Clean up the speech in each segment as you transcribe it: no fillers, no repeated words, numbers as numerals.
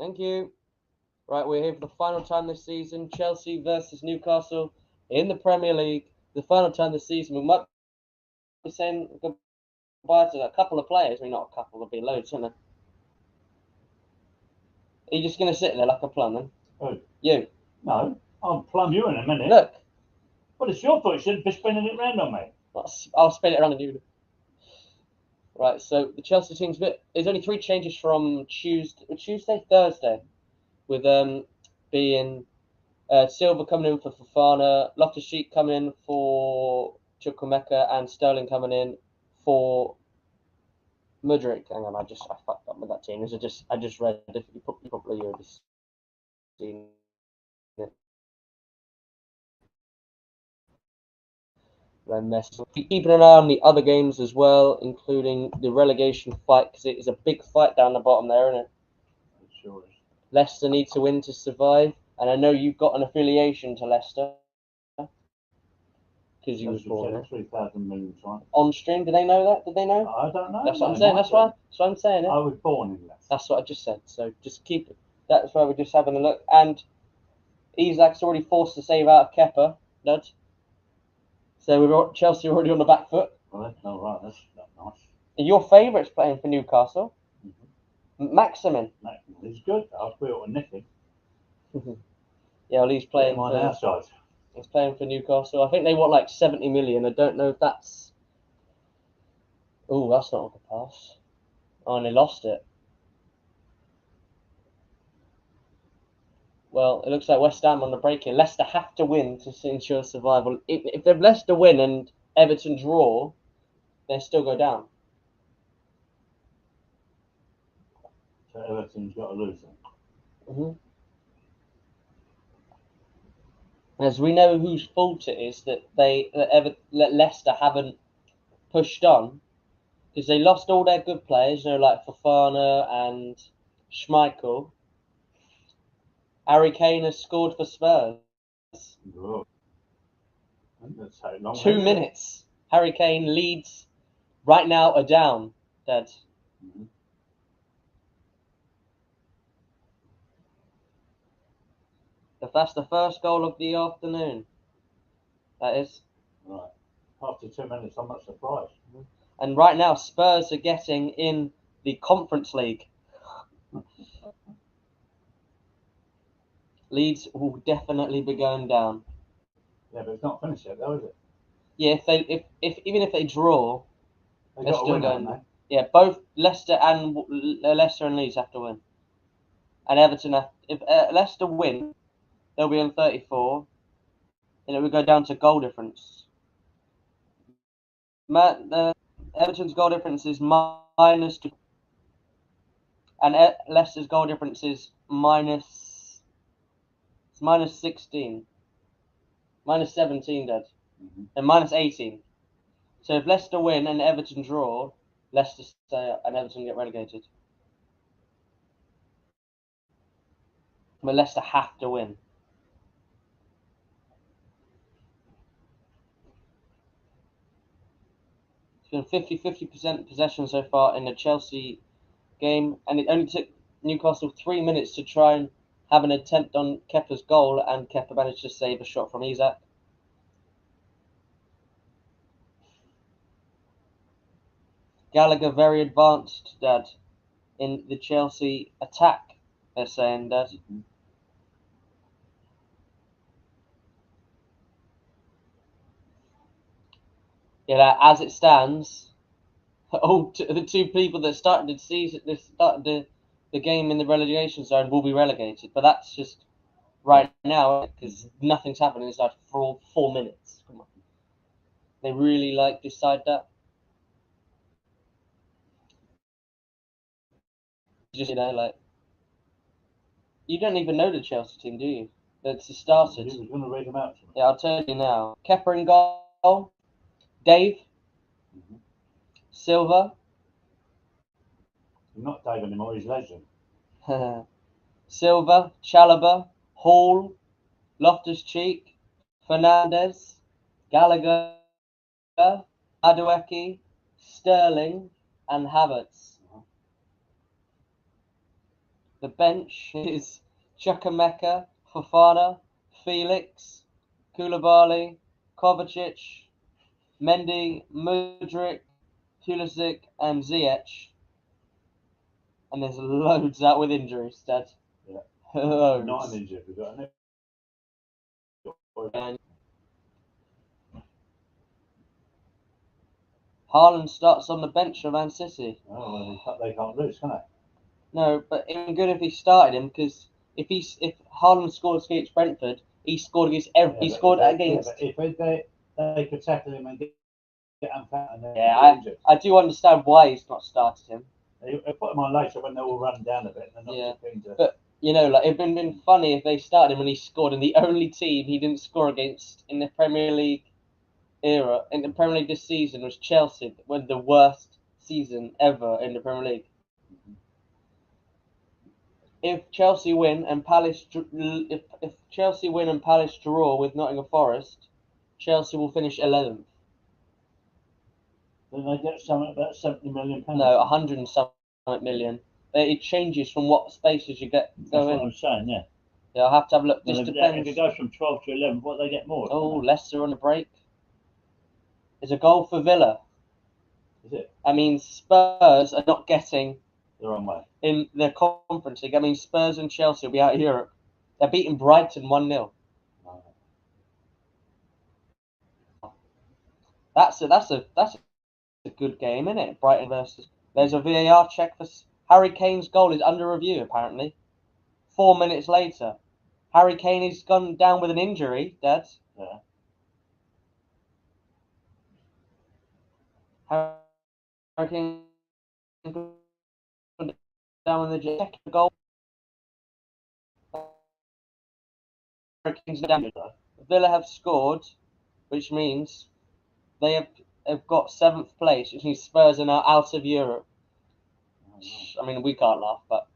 Thank you. Right, we're here for the final time this season. Chelsea versus Newcastle in the Premier League. The final time this season. We might be saying goodbye to a couple of players. I mean, not a couple, there'll be loads, isn't there? Are you just going to sit there like a plum then? Who? You. No, I'll plumb you in a minute. Look. Well, it's your fault. You shouldn't be spinning it round on me. I'll spin it around on you. Right, so the Chelsea team's there's only 3 changes from Thursday, with being Silva coming in for Fofana, Loftus-Cheek coming in for Chukwuemeka, and Sterling coming in for Mudryk. Hang on, I fucked up with that team. I just read it. You probably already seen it. Keeping an eye on the other games as well, including the relegation fight, because it is a big fight down the bottom there, isn't it? It sure is. Leicester need to win to survive, and I know you've got an affiliation to Leicester because you was born there. 3,000 million times. On stream, do they know that? Did they know? I don't know. That's what I'm saying. That's what I'm saying. I was born in Leicester. That's what I just said. So just keep it. That's why we're just having a look. And Isak's already forced to save out of Kepa. Nudge. So Chelsea are already on the back foot. Well, that's not right. That's not nice. And your favourite's playing for Newcastle. Maximin. He's good. I feel to nick him. Yeah, well, he's playing on our side. He's playing for Newcastle. I think they want like 70 million. I don't know if that's. Oh, that's not a good pass. Oh, and they lost it. Well, it looks like West Ham on the break here. Leicester have to win to ensure survival. If they've Leicester win and Everton draw, they still go down. So Everton's got to lose them. As we know whose fault it is that Leicester haven't pushed on, because they lost all their good players, like Fofana and Schmeichel. Harry Kane has scored for Spurs. Oh. 2 minutes. Harry Kane leads. Right now are down, Dad. If that's the first goal of the afternoon, that is. Right. After 2 minutes, I'm not surprised. And right now, Spurs are getting in the Conference League. Leeds will definitely be going down. Yeah, but it's not finished yet, though, is it? Yeah, even if they draw, they're still going. Yeah, both Leicester and Leeds have to win. And Everton, if Leicester win, they'll be on 34, and it will go down to goal difference. Everton's goal difference is -2, and Leicester's goal difference is -16, -17, Dad, and -18. So if Leicester win and Everton draw, Leicester stay and Everton get relegated. But Leicester have to win. It's been 50% possession so far in the Chelsea game, and it only took Newcastle 3 minutes to try and have an attempt on Kepa's goal, and Kepa managed to save a shot from Isak. Gallagher very advanced, Dad, in the Chelsea attack, they're saying, Dad. Yeah, as it stands, the 2 people that started the game in the relegation zone will be relegated. But that's just right now, because nothing's happening inside for 4 minutes. Come on. They really decide that. Just you don't even know the Chelsea team, do you? That's started. He was going to read them out to me. Yeah, I'll tell you now. Kepa in goal. Dave. Silva. He's not Dave anymore, he's Legend. Silva, Chalobah, Hall, Loftus-Cheek, Fernandez, Gallagher, Madueke, Sterling, and Havertz. The bench is Chukwuemeka, Fofana, Felix, Koulibaly, Kovacic, Mendy, Mudryk, Pulisic, and Ziyech. And there's loads out with injuries, Dad. Yeah. Loads. Not an injury. We've got And Haaland starts on the bench for Man City. Oh, well, they can't lose, can they? No, but it would be good if he started him, because if Haaland scored against Brentford, he scored against Yeah, against. Yeah, but if they could tackle him and get unfat and then Yeah, I do understand why he's not started him. They put him on later when they all run down a bit. And they're not Yeah, but you know, like it'd been funny if they started him and he scored in the only team he didn't score against in the Premier League era. In the Premier League this season was Chelsea, with the worst season ever in the Premier League. If Chelsea win and Palace if Chelsea win and Palace draw with Nottingham Forest, Chelsea will finish 11th. Then they get something about £70 million. No, 100 and something million. It changes from what spaces you get. That's what I'm saying. Yeah. Yeah, I'll have to have a look. Well, Just depends. If it goes from 12 to 11, what they get more? Oh, Leicester on a break. There's a goal for Villa. Is it? I mean, Spurs are not getting The wrong way. in the Conference League. I mean, Spurs and Chelsea will be out of Europe. They're beating Brighton 1-0. That's a good game, isn't it? Brighton versus. There's a VAR check for Harry Kane's goal is under review apparently. 4 minutes later, Harry Kane has gone down with an injury. Dad. Yeah. Harry Kane down with the second goal. Harry Kane's down. Villa have scored, which means they have got 7th place, which means Spurs are now out of Europe. I mean, we can't laugh, but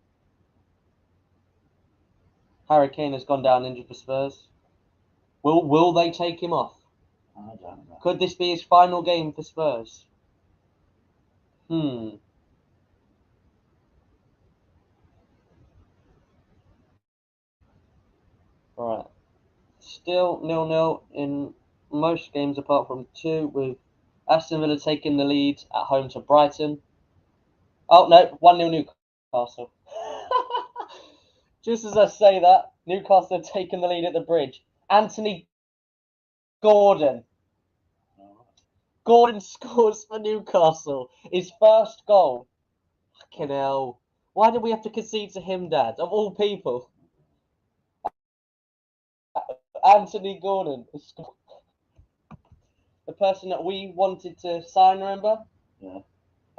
Harry Kane has gone down injured for Spurs. Will they take him off? I don't know. Could this be his final game for Spurs? Right. Still 0-0 in most games apart from 2, with Aston Villa taking the lead at home to Brighton. Oh, no, 1-0 Newcastle. Just as I say that, Newcastle have taken the lead at the bridge. Anthony Gordon. Gordon scores for Newcastle. His first goal. Fucking hell. Why did we have to concede to him, Dad? Of all people. Anthony Gordon. The person that we wanted to sign, remember? Yeah.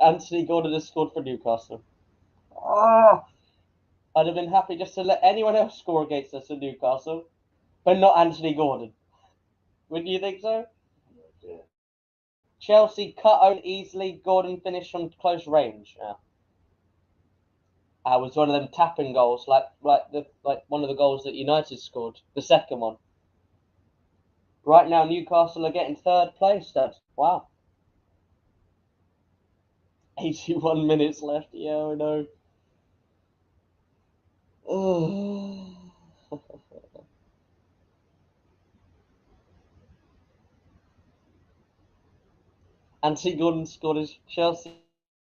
Anthony Gordon has scored for Newcastle. Oh, I'd have been happy just to let anyone else score against us in Newcastle, but not Anthony Gordon. Wouldn't you think so? Yeah. Chelsea cut out easily. Gordon finished from close range. Yeah. Was one of them tapping goals, like one of the goals that United scored, the second one. Right now, Newcastle are getting 3rd place. That's wow. 81 minutes left. Yeah, I know. Anthony Gordon scored his Chelsea.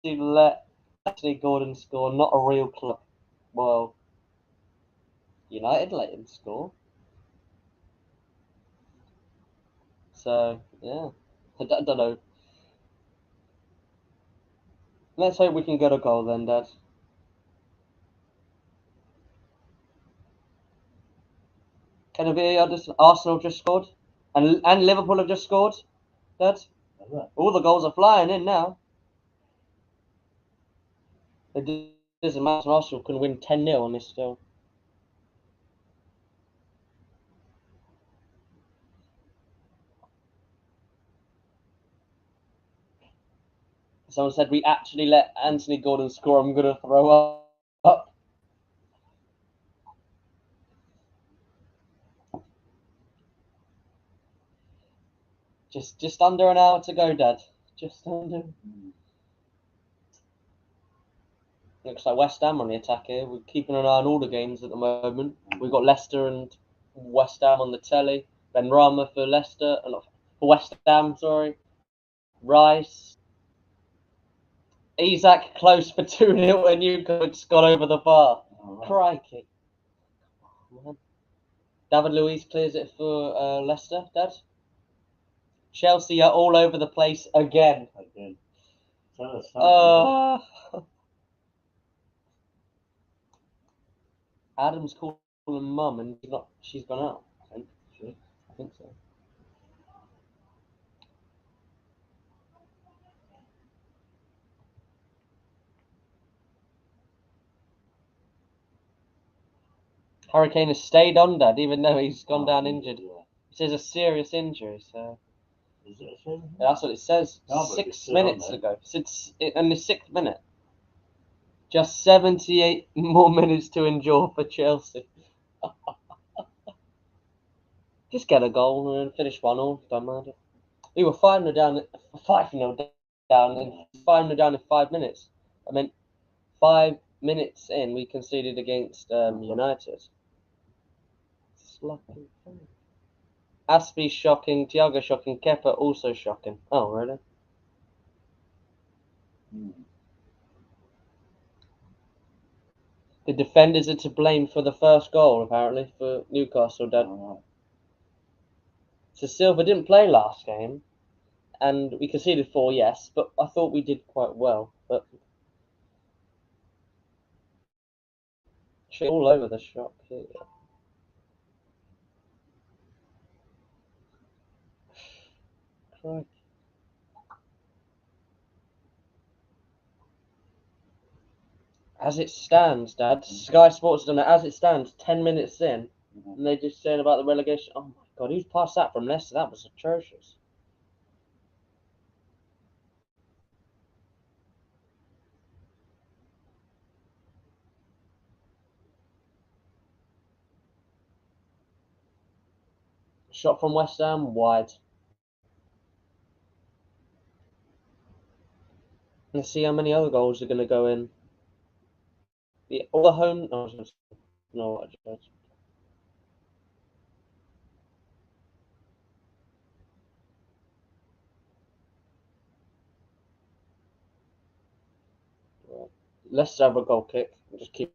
Let Anthony Gordon score. Not a real club. Well, United let him score. So yeah, I don't know. Let's hope we can get a goal then, Dad. Can it be Arsenal just scored? And Liverpool have just scored, Dad? All the goals are flying in now. It doesn't matter. Arsenal can win 10-0 on this still. Someone said we actually let Anthony Gordon score. I'm going to throw up. Just under an hour to go, Dad. Just under. Looks like West Ham on the attack here. We're keeping an eye on all the games at the moment. We've got Leicester and West Ham on the telly. Ben Rama for Leicester, for West Ham, sorry. Rice. Isaac close for 2-0 and Newcastle. It's gone over the bar. Right. Crikey. David Luiz clears it for Leicester, Dad. Chelsea are all over the place again. Again. Adam's calling mum and she's gone out, I think. I think so. Harry Kane has stayed on, Dad, even though he's gone down injured. Yeah. It says a serious injury, so. Is it a serious? Yeah, that's what it says. No, 6 minutes ago. Since in the 6th minute. Just 78 more minutes to endure for Chelsea. Just get a goal and finish 1-1. Don't mind it. We were 5-0 down, 5-0 down, and 5-0 down in 5 minutes. I mean, 5 minutes in, we conceded against United. Sloppy. Aspie shocking, Thiago shocking, Kepa also shocking. Oh, really? The defenders are to blame for the first goal, apparently, for Newcastle, Dad. So Silva didn't play last game, and we conceded 4, yes, but I thought we did quite well. But all over the shop here. Crikey. As it stands, Dad, Sky Sports done it. As it stands, 10 minutes in, and they're just saying about the relegation. Oh my God, who's passed that from Leicester? That was atrocious. Shot from West Ham, wide. Let's see how many other goals are going to go in. All the home. No, let's have a goal kick. Just keep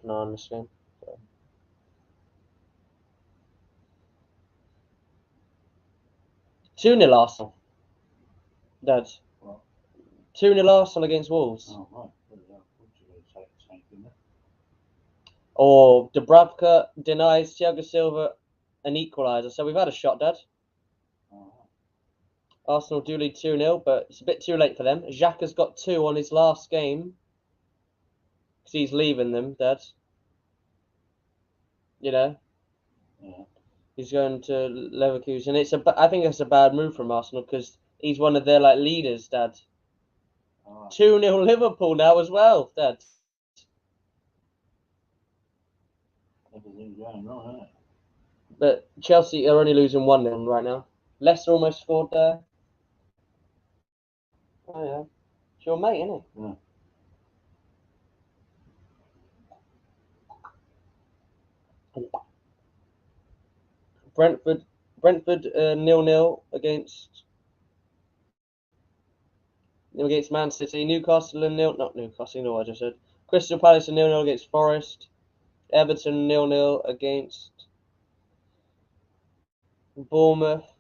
an eye on this game. 2-0 Arsenal. Dad. 2-0 Arsenal against Wolves. Oh, right. Or Dubravka denies Thiago Silva an equaliser. So we've had a shot, Dad. Arsenal do lead 2-0, but it's a bit too late for them. Xhaka's got 2 on his last game. Because he's leaving them, Dad. You know? Yeah. He's going to Leverkusen. I think it's a bad move from Arsenal because he's one of their leaders, Dad. 2-0 Liverpool now as well, Dad. Everything's going wrong, isn't it? But Chelsea are only losing 1-0 right now. Leicester almost scored there. Oh yeah, it's your mate, isn't it? Yeah. Brentford 0-0 against Man City. Newcastle 0-0. Not Newcastle, you know what I just said. Crystal Palace 0-0 against Forest. Everton 0-0 against Bournemouth.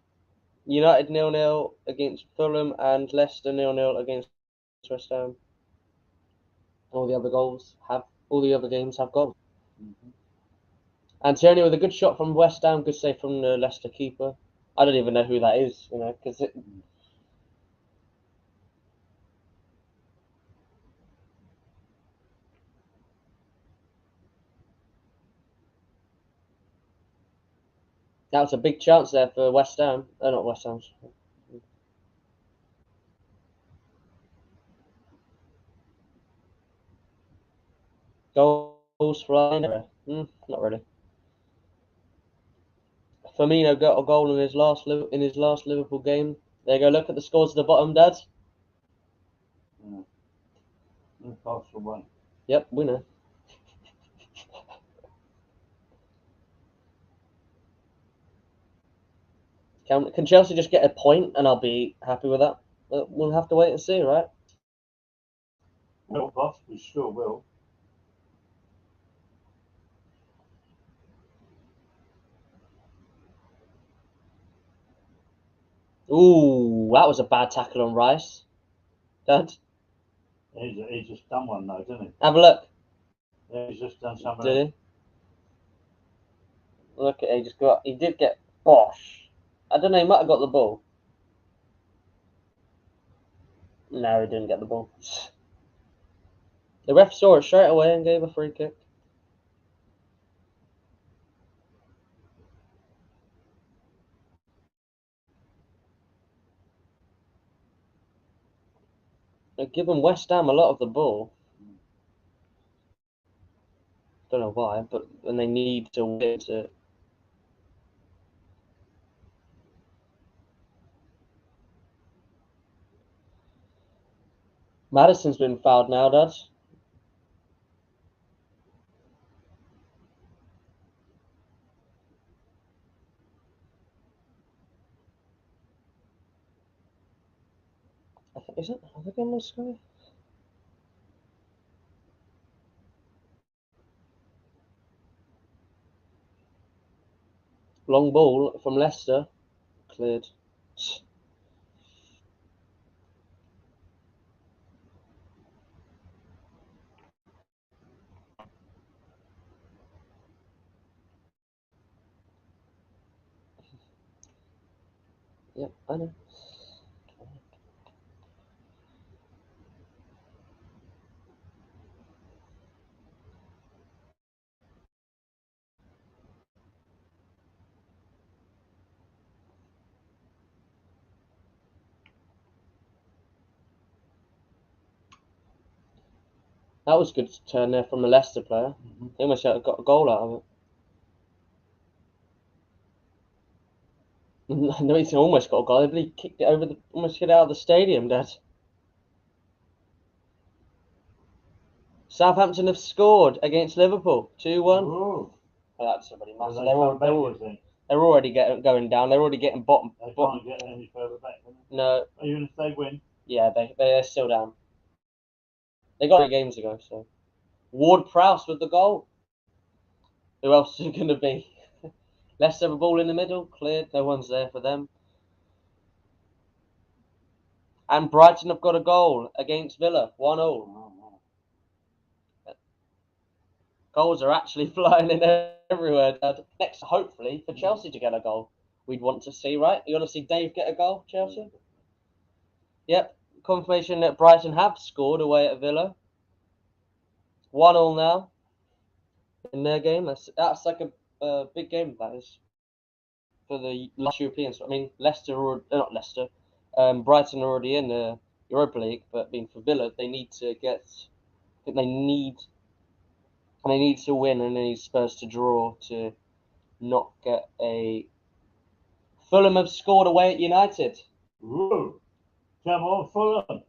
United 0-0 against Fulham, and Leicester 0-0 against West Ham. All the other games have goals. Antonio with a good shot from West Ham, good save from the Leicester keeper. I don't even know who that is, you know, because that was a big chance there for West Ham. Not West Ham. Goals for Not really. Firmino got a goal in his last Liverpool game. There you go. Look at the scores at the bottom, Dad. Newcastle won. Yep, winner. Can Chelsea just get a point and I'll be happy with that? We'll have to wait and see, right? Well, boss, we sure will. Ooh, that was a bad tackle on Rice. Dad, He's just done one though, didn't he? have a look. Yeah, he's just done something. Did he? Look at it, he did get Bosh. I don't know, he might have got the ball. No, he didn't get the ball. The ref saw it straight away and gave a free kick. They're giving West Ham a lot of the ball. Don't know why, but when they need to win to. Madison's been fouled now, Dad. Is it? Are they going to score? Long ball from Leicester. Cleared. Yep, I know. That was a good turn there from the Leicester player. He almost got a goal out of it. No, he's almost got a goal. I believe he kicked it over almost hit it out of the stadium, Dad. Southampton have scored against Liverpool, 2-1. Oh, That's somebody massive. they're already going down. They're already getting bottom. They can't get any further back, can they? No. Even if they win. Yeah, they're still down. They got 3 games ago, so. Ward-Prowse with the goal. Who else is it going to be? Leicester have a ball in the middle, cleared. No one's there for them. And Brighton have got a goal against Villa, 1-0. Goals are actually flying in everywhere, Dad. Next, hopefully, for Chelsea to get a goal. We'd want to see, right? You want to see Dave get a goal, Chelsea? Yep. Confirmation that Brighton have scored away at Villa. 1-0 now in their game. That's like a big game, that is, for the last Europeans. I mean, not Leicester. Brighton are already in the Europa League, but being for Villa, they need to get. I think they need to win, and they need Spurs to draw to not get a. Fulham have scored away at United. Ooh, come on, Fulham.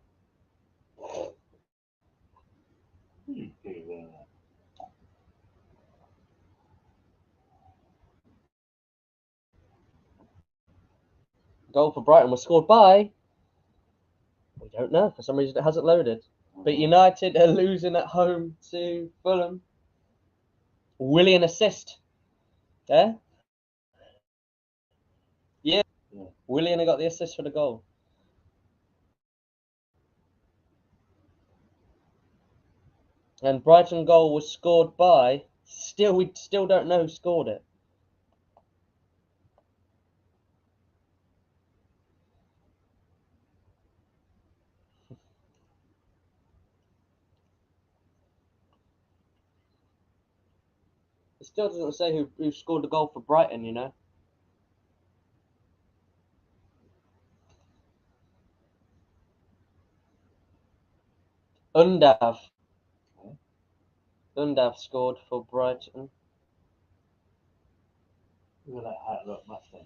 You give them that. Goal for Brighton was scored by. We don't know. For some reason, it hasn't loaded. But United are losing at home to Fulham. Willian assist. Yeah? Yeah. Willian got the assist for the goal. And Brighton goal was scored by. We still don't know who scored it. It still doesn't say who scored the goal for Brighton, you know. Undav scored for Brighton. Look at that hat, look, Mustang.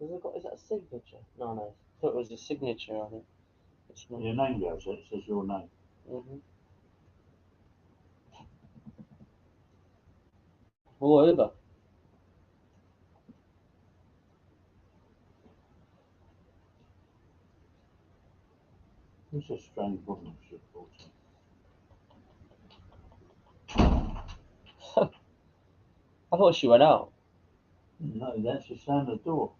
Is that a signature? No. I thought it was a signature on it. Your name goes, it says your name. All over. It's a strange woman, supporter. I thought she went out. No, that's just slammed the door.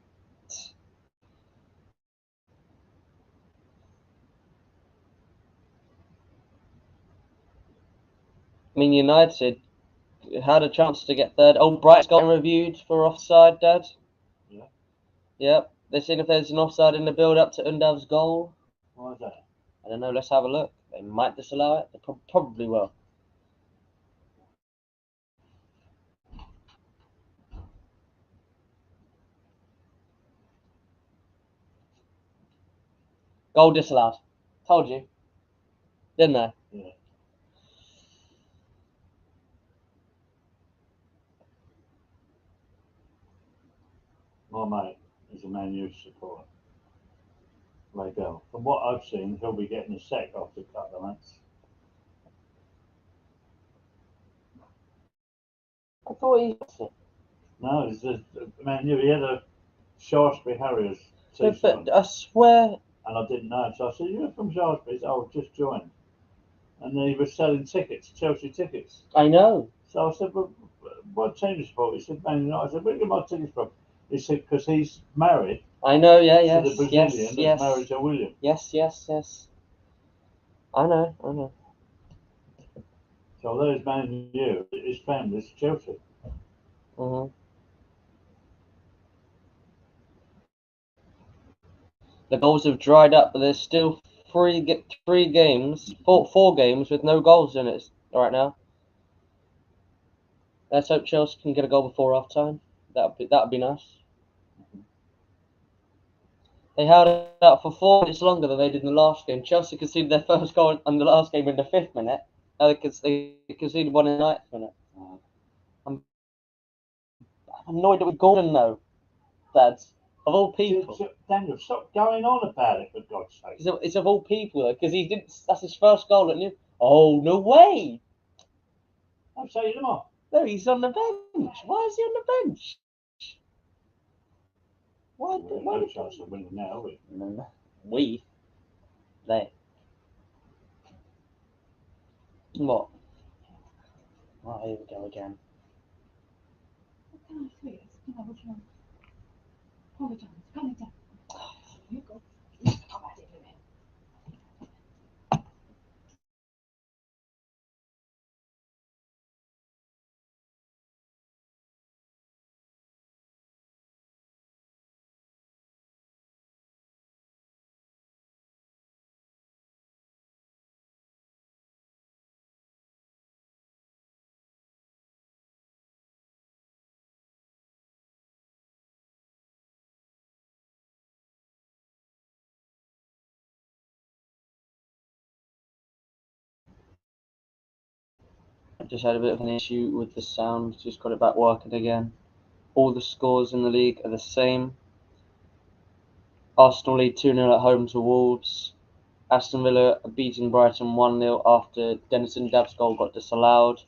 I mean, United had a chance to get third. Oh, Bright's got reviewed for offside, Dad. Yeah. Yep. They're seeing if there's an offside in the build-up to Undav's goal. Why is that? I don't know. Let's have a look. They might disallow it. They probably will. Goal disallowed. Told you. Didn't I? Yeah. My mate is a Man U supporter. They go. From what I've seen, he'll be getting a sack after a couple of months. I thought he. No, it's just Man U. He had a Shaftesbury Harriers t-shirt But I swear. and I didn't know. So I said, "You're from Shaftesbury?" He said, "Oh, I've just joined." And then he was selling tickets, Chelsea tickets. I know. So I said, "Well, what team do you support?" He said, "Man United." I said, "Where do you get my tickets from?" He said, "Because he's married I know. Yeah. to Yes. the Brazilian Yes. that's Yes. married to William." Yes. Yes. Yes. I know. I know. So although he's Man U, his family's Chelsea. The goals have dried up, but there's still four games with no goals in it right now. Let's hope Chelsea can get a goal before half time. That'd be nice. They held it out for 4 minutes longer than they did in the last game. Chelsea conceded their first goal in the last game in the 5th minute. They conceded one in the 9th minute. I'm annoyed with Gordon though, Dad. Of all people. Daniel, stop going on about it, for God's sake. It's of all people though, because he didn't. That's his first goal at New. Oh no way! I'm saying him off. No, he's on the bench. Why is he on the bench? Why? No chance of winning now, are we? We. They. What? Oh, here we go again. Just had a bit of an issue with the sound. Just got it back working again. All the scores in the league are the same. Arsenal lead 2-0 at home to Wolves. Aston Villa are beating Brighton 1-0 after Denison Dav's goal got disallowed.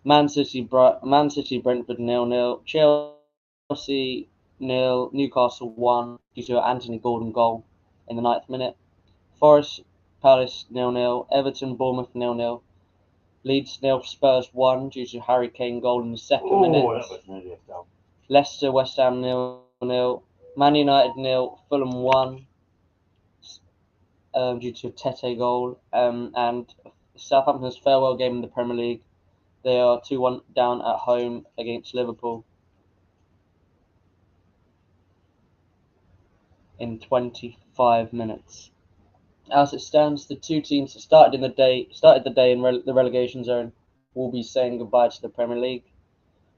Man City Brentford 0-0. Chelsea 0, Newcastle 1 due to an Anthony Gordon goal in the 9th minute. Forest Palace 0-0. Everton Bournemouth 0-0. Leeds 0, Spurs 1 due to Harry Kane goal in the 2nd minute. Oh, that was nearly a goal. Leicester West Ham 0-0. Man United 0, Fulham 1 due to a Tete goal. And Southampton's farewell game in the Premier League. They are 2-1 down at home against Liverpool in 25 minutes. As it stands, the two teams that started the day in the relegation zone will be saying goodbye to the Premier League,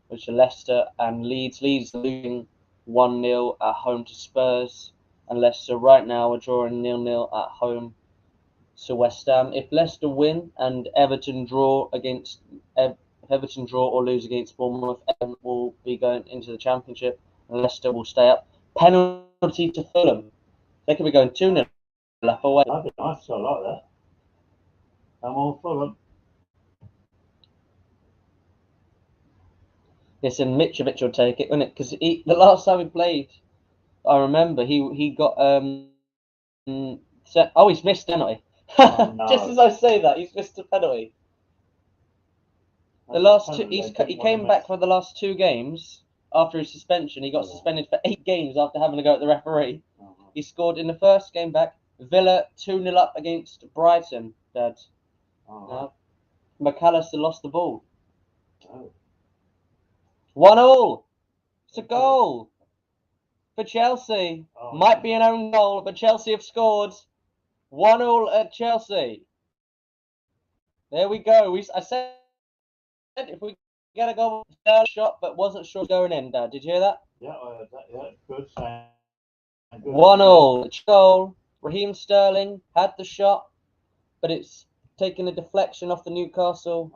which are Leicester and Leeds. Leeds losing 1-0 at home to Spurs, and Leicester right now are drawing 0-0 at home to West Ham. If Leicester win and Everton draw or lose against Bournemouth, Everton will be going into the Championship, and Leicester will stay up. Penalty to Fulham. They could be going 2-0 up away. That'd be nice. I like that. I'm all Fulham. Listen, Mitrovic will take it, won't it? Because the last time he played, I remember he got he's missed a penalty. Oh, no. Just as I say that, he's missed a penalty. The last two, he came back for the last 2 games after his suspension. He got suspended for 8 games after having a go at the referee. He scored in the first game back. Villa 2-0 up against Brighton. Dad. No. McAllister lost the ball. 1-1. It's a goal for Chelsea. Might be an own goal, but Chelsea have scored. 1-1 at Chelsea. There we go. I said if we get a goal, shot, but wasn't sure going in, Dad. Did you hear that? Yeah, I heard that. Yeah, good. 1-1. Goal. Raheem Sterling had the shot, but it's taken a deflection off the Newcastle.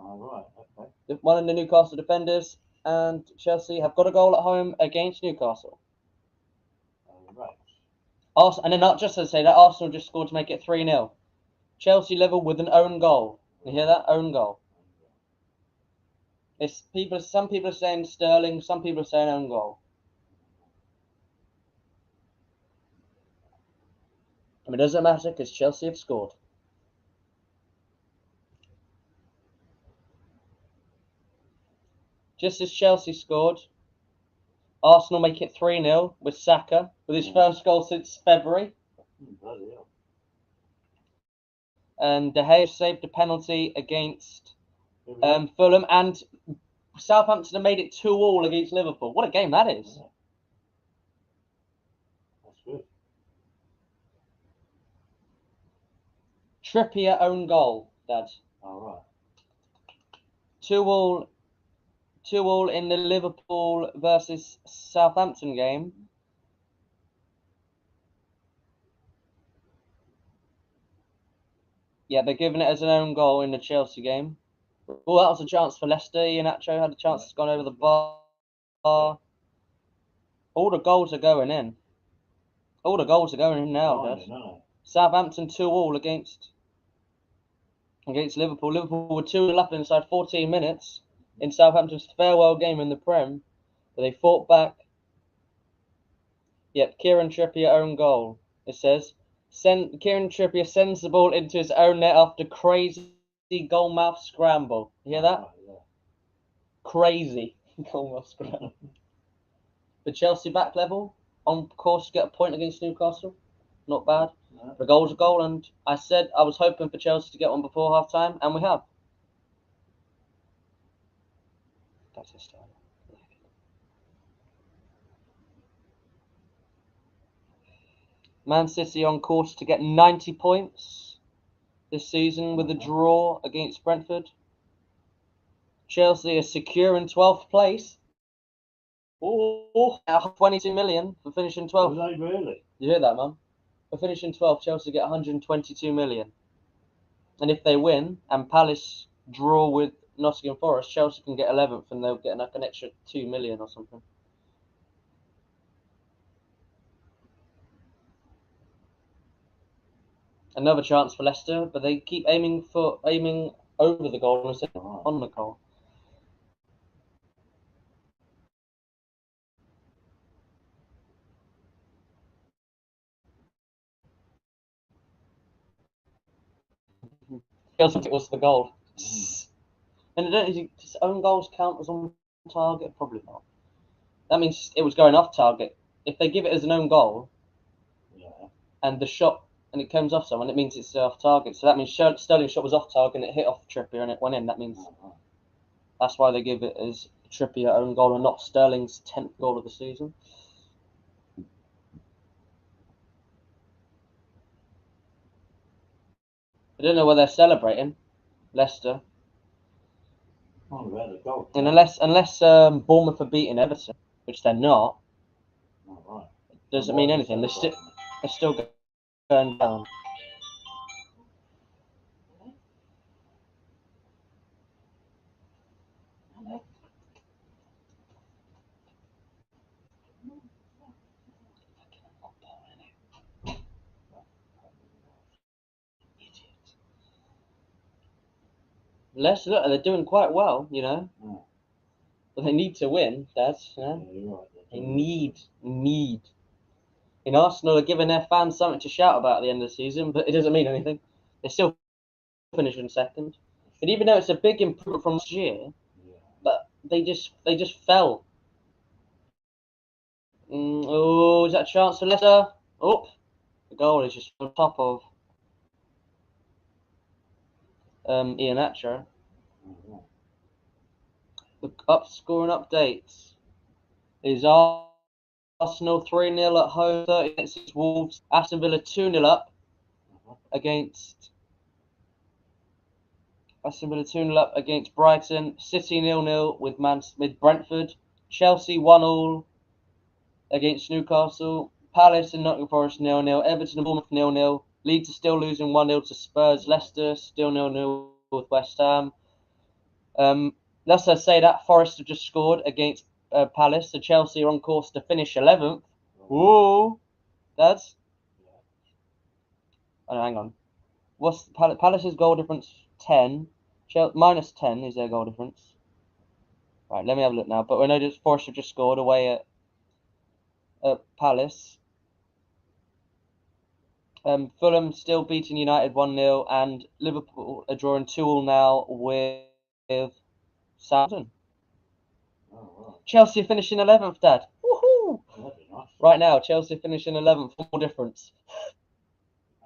Okay. One of the Newcastle defenders, and Chelsea have got a goal at home against Newcastle. Right. And then not just to say that, Arsenal just scored to make it 3-0. Chelsea level with an own goal. You hear that? Own goal. Some people are saying Sterling, some people are saying own goal. I mean, it doesn't matter because Chelsea have scored. Just as Chelsea scored, Arsenal make it 3-0 with Saka with his first goal since February. Bloody hell. And De Gea saved a penalty against Fulham, and Southampton have made it 2-2 against Liverpool. What a game that is! Yeah. That's good. Trippier own goal, Dad. All right. 2-2 in the Liverpool versus Southampton game. Yeah, they're giving it as an own goal in the Chelsea game. Well, that was a chance for Leicester. Iheanacho had a chance to go over the bar. All the goals are going in. All the goals are going in now, Dad. Southampton 2-2 against Liverpool. Liverpool were 2-0 up inside 14 minutes in Southampton's farewell game in the Prem, but they fought back. Yep, Kieran Trippier own goal. It says Kieran Trippier sends the ball into his own net after crazy goalmouth scramble. You hear that? Yeah. Crazy goalmouth scramble. The Chelsea back level on course to get a point against Newcastle. Not bad. No. The goal's a goal, and I said I was hoping for Chelsea to get one before half time, and we have. That's his style. Man City on course to get 90 points this season with a draw against Brentford. Chelsea is secure in 12th place. Oh, 22 million for finishing 12th. Was they really? You hear that, Mum? For finishing 12th, Chelsea get 122 million. And if they win and Palace draw with Nottingham Forest, Chelsea can get 11th and they'll get like an extra 2 million or something. Another chance for Leicester, but they keep aiming over the goal instead of on the goal. It was the goal. And I don't know, does own goals count as on target? Probably not. That means it was going off target. If they give it as an own goal, and the shot and it comes off someone, it means it's off target. So that means Sterling's shot was off target and it hit off Trippier and it went in. That means that's why they give it as Trippier own goal and not Sterling's 10th goal of the season. I don't know where they're celebrating. Leicester. And unless Bournemouth are beating Everton, which they're not, doesn't mean anything. They're still going down. Leicester, look, they're doing quite well, you know. Yeah. But they need to win, Dad. You know? Yeah, you're right. They need. In Arsenal are giving their fans something to shout about at the end of the season, but it doesn't mean anything. They still finish in second. And even though it's a big improvement from last year, but they just fell. Oh, is that a chance for Leicester? Oh, the goal is just on top of Ian Atcher. The scoring updates is Arsenal 3-0 at home, 30 against Wolves. Aston Villa 2-0 up against Brighton. City 0-0 with Brentford. Chelsea 1-1 against Newcastle. Palace and Nottingham Forest 0-0. Everton and Bournemouth 0-0. Leeds are still losing 1-0 to Spurs. Leicester still 0-0 with West Ham. Let's say that Forest have just scored against Palace. So Chelsea are on course to finish 11th. Whoa, that's. Oh, hang on. What's Palace's goal difference? 10. Minus 10 is their goal difference. Right, let me have a look now. But we know that Forest have just scored away at Palace. Fulham still beating United 1-0, and Liverpool are drawing 2-2 now with Southampton. Oh, right. Chelsea are finishing 11th, Dad. Woohoo! That'd be nice. Right now, Chelsea finishing 11th. More difference.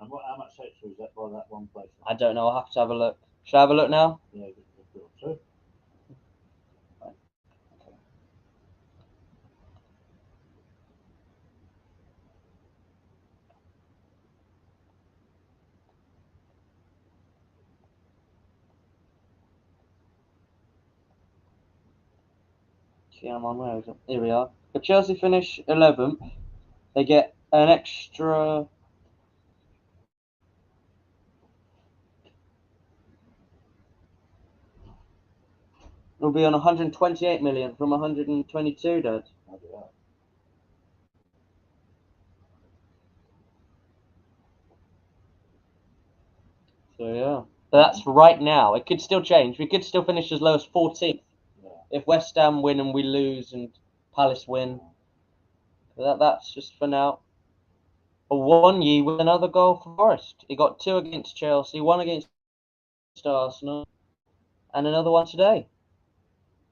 And how much extra is that by that one place? I don't know. I'll have to have a look. Should I have a look now? Yeah, too. See, I'm on where is it? Here we are. If Chelsea finish 11th, they get an extra. It'll be on 128 million from 122, Dad. So yeah, but that's right now. It could still change. We could still finish as low as 14th if West Ham win and we lose and Palace win. But that's just for now. One year with another goal for Forest. He got 2 against Chelsea, 1 against Arsenal, and another one today.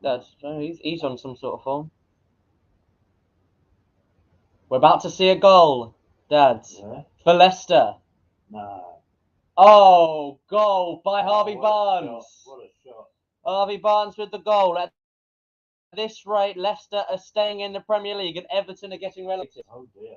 He's on some sort of form. We're about to see a goal, Dad, for Leicester. No. Oh, goal by Harvey Barnes. What a shot. Harvey Barnes with the goal. At this rate, Leicester are staying in the Premier League and Everton are getting relegated. Oh, dear.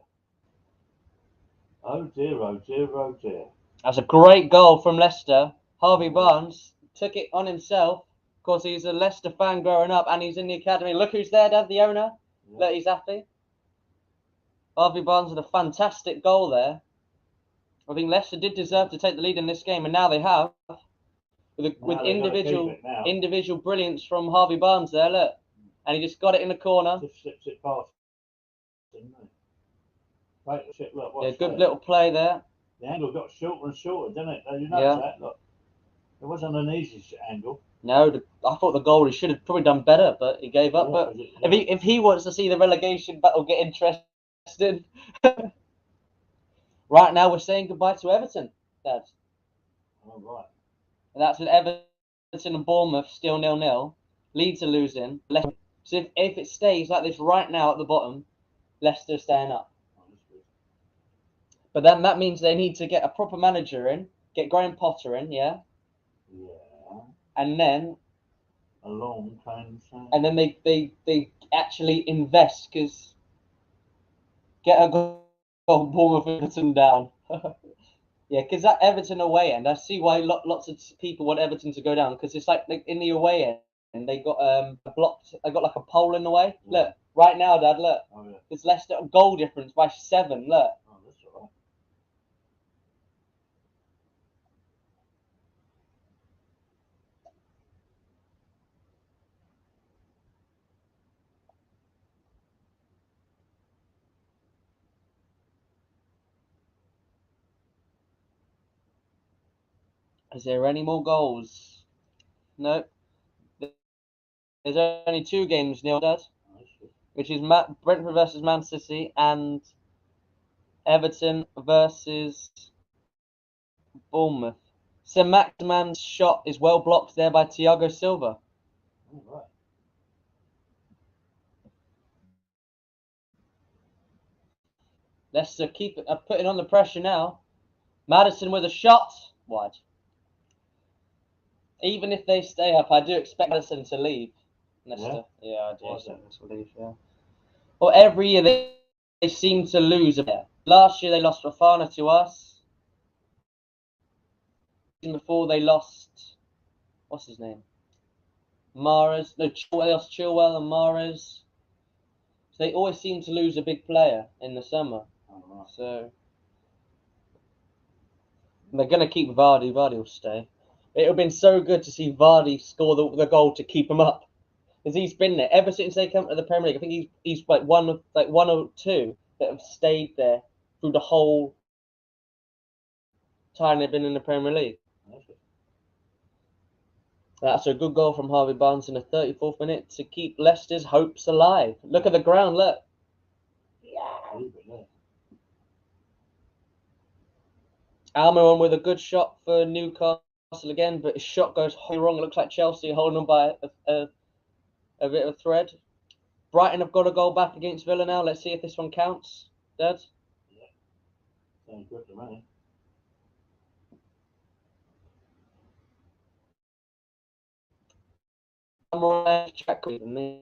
Oh, dear, oh, dear, oh, dear. That's a great goal from Leicester. Harvey Barnes took it on himself. Of course, he's a Leicester fan growing up and he's in the academy. Look who's there, Dad, the owner. Yeah. Look, he's happy. Harvey Barnes with a fantastic goal there. I think Leicester did deserve to take the lead in this game, and now they have. With individual brilliance from Harvey Barnes there, look. And he just got it in the corner. Just slips it past, didn't he? Right, look, yeah, good little play there. The angle got shorter and shorter, didn't it? You notice that? Look. It wasn't an easy angle. No, I thought the goalie should have probably done better, but he gave up. Yeah, but if he wants to see the relegation battle get interested, right now we're saying goodbye to Everton, Dad. Oh, right. And that's with Everton and Bournemouth still 0-0. Leeds are losing. So if it stays like this right now at the bottom, Leicester are staying up. But then that means they need to get a proper manager in, get Graham Potter in, yeah? Yeah. And then a long time. And then they actually invest, because get a goal Bournemouth Everton down. Yeah, because that Everton away end, I see why lots of people want Everton to go down, because it's like in the away end they got blocked. They got like a pole in the way. Yeah. Look right now, Dad. Look, it's Leicester goal difference by 7. Look. Oh, that's all right. Is there any more goals? No. There's only 2 games, Neil, Dad, which is Brentford versus Man City and Everton versus Bournemouth. Saint-Maximin's shot is well blocked there by Thiago Silva. Oh, right. Leicester keep putting on the pressure now. Maddison with a shot. Wide. Even if they stay up, I do expect Maddison to leave. Leicester. Yeah, I do expect them to leave, yeah. Well, every year they seem to lose a bit. Last year they lost FOFANA to us. Before they lost, what's his name? Mahrez. No, they lost Chilwell and Mahrez. So they always seem to lose a big player in the summer. Oh, right. So they're going to keep Vardy. Vardy will stay. It would have been so good to see Vardy score the goal to keep him up. Because he's been there ever since they come to the Premier League. I think he's like one or two that have stayed there through the whole time they've been in the Premier League. Okay. That's a good goal from Harvey Barnes in the 34th minute to keep Leicester's hopes alive. Look at the ground, look. Yeah. Almiron with a good shot for Newcastle again, but his shot goes wrong. It looks like Chelsea holding on by a bit of a thread. Brighton have got a goal back against Villa now. Let's see if this one counts. Dad? Yeah. Sounds good to me. Check with me.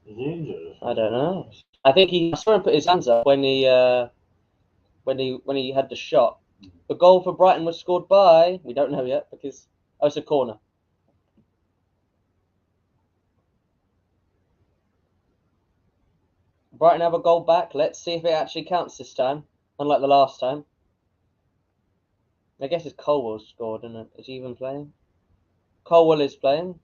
Is he injured? I don't know. I think I saw him put his hands up when he had the shot. The goal for Brighton was scored by, we don't know yet because it's a corner. Brighton have a goal back. Let's see if it actually counts this time, unlike the last time. I guess it's Colwell scored, isn't it? Is he even playing? Colwell is playing.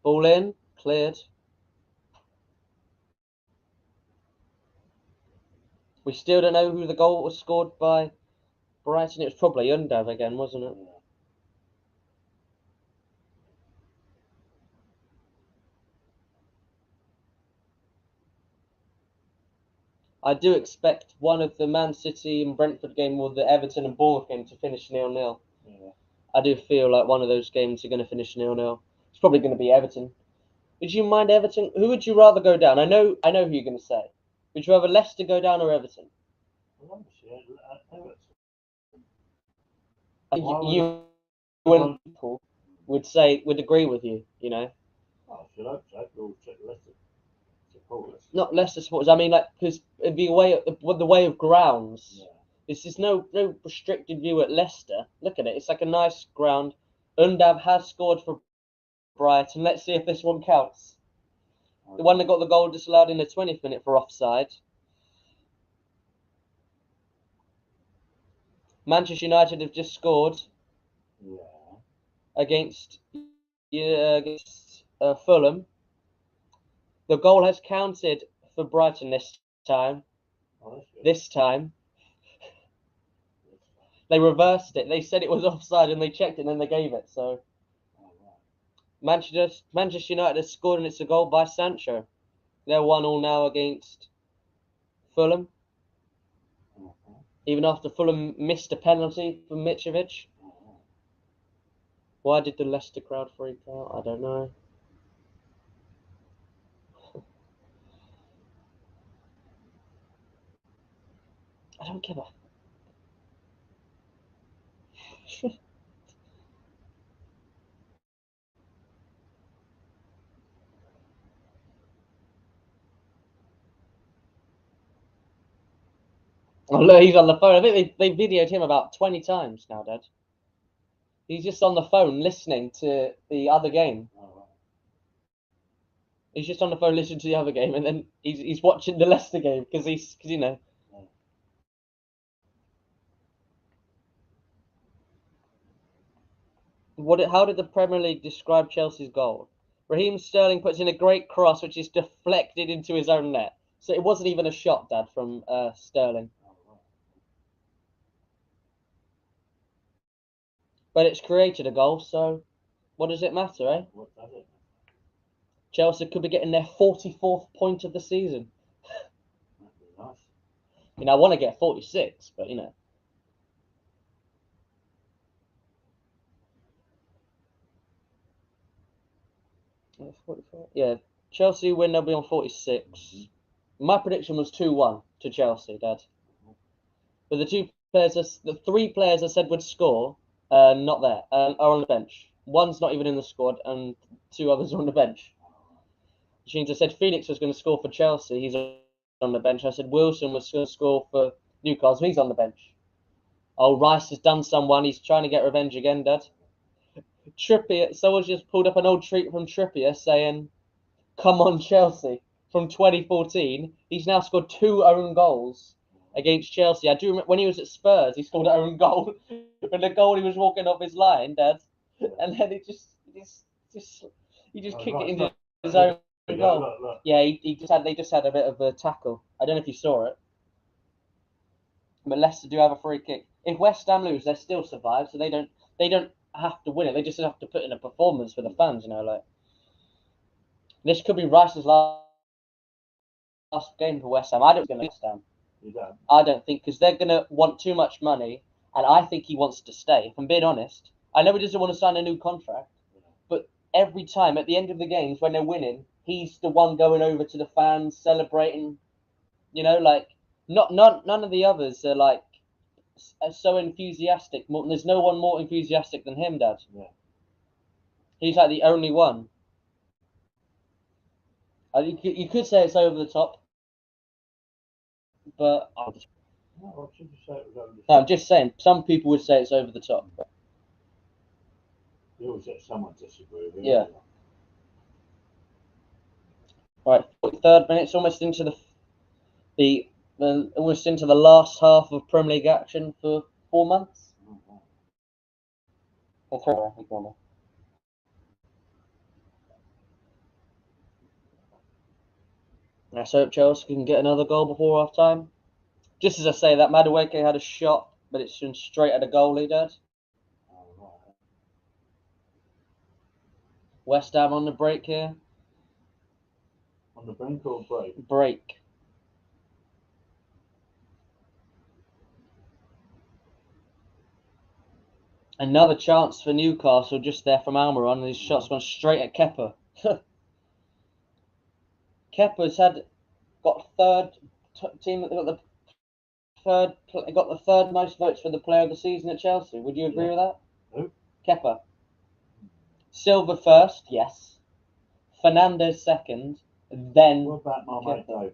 Ball in, cleared. We still don't know who the goal was scored by Brighton. It was probably Undav again, wasn't it? Yeah. I do expect one of the Man City and Brentford game or the Everton and Bournemouth game to finish 0-0. Yeah. I do feel like one of those games are going to finish 0-0. It's probably going to be Everton. Would you mind Everton? Who would you rather go down? I know who you're going to say. Would you rather Leicester go down or Everton? Well, obviously, Everton. I think you and people would agree with you. You know, Oh, I should hope so. We'll check Leicester supporters. not Leicester supporters. I mean, like, because it'd be the way of grounds. Yeah. This is no restricted view at Leicester. Look at it. It's like a nice ground. Undav has scored for Brighton. Let's see if this one counts. Okay. The one that got the goal disallowed in the 20th minute for offside. Manchester United have just scored against Fulham. The goal has counted for Brighton this time. Oh, that's good. This time. They reversed it. They said it was offside and they checked it and then they gave it. So Oh, right. Manchester United has scored and it's a goal by Sancho. They're 1-1 now against Fulham. Even after Fulham missed a penalty from Mitrovic. Why did the Leicester crowd freak out? I don't know. I don't give a... Oh, look, he's on the phone. I think they videoed him about 20 times now, Dad. He's just on the phone listening to the other game. Oh, right. He's just on the phone listening to the other game, and then he's watching the Leicester game because you know. How did the Premier League describe Chelsea's goal? Raheem Sterling puts in a great cross, which is deflected into his own net. So it wasn't even a shot, Dad, from Sterling. But it's created a goal, so what does it matter, eh? What does it? Chelsea could be getting their 44th point of the season. That'd be nice. You know, I want to get 46, but you know. Yeah, Chelsea win, they'll be on 46. Mm-hmm. My prediction was 2-1 to Chelsea, Dad. But the three players I said would score, not there, are on the bench. One's not even in the squad, and two others are on the bench. Which means I said Felix was going to score for Chelsea, he's on the bench. I said Wilson was going to score for Newcastle, he's on the bench. Oh, Rice has done someone, he's trying to get revenge again, Dad. Trippier, someone's just pulled up an old tweet from Trippier saying, "Come on, Chelsea." From 2014, he's now scored 2 own goals against Chelsea. I do remember when he was at Spurs, he scored an own goal. But the goal, he was walking off his line, Dad, and then he just kicked it into his own goal. Look. Yeah, they just had a bit of a tackle. I don't know if you saw it, but Leicester do have a free kick. If West Ham lose, they still survive, so they don't have to win it. They just have to put in a performance for the fans, you know, like. This could be Rice's last game for West Ham. I don't think West Ham. You don't? I don't think, because they're going to want too much money, and I think he wants to stay. If I'm being honest, I know he doesn't want to sign a new contract, but every time at the end of the games when they're winning, he's the one going over to the fans, celebrating. You know, like none of the others are like so enthusiastic. There's no one more enthusiastic than him, Dad. Yeah. He's like the only one. You could say it's over the top, but what should you say it was over the top? no, I'm just saying. Some people would say it's over the top. But You always get someone to disagree with. Yeah. Right, 43rd minute, almost into almost into the last half of Premier League action for 4 months. Mm-hmm. Let's hope Chelsea can get another goal before half time. Just as I say that, Madueke had a shot, but it's straight at the goalie, Dad. West Ham on the break here. On the brink or break? Break. Another chance for Newcastle just there from Almiron, and his shot's gone straight at Kepa. Kepa's got the third most votes for the player of the season at Chelsea. Would you agree with that? Who? Kepa. Silva first, yes. Fernandes second, then. What about my mate Dave?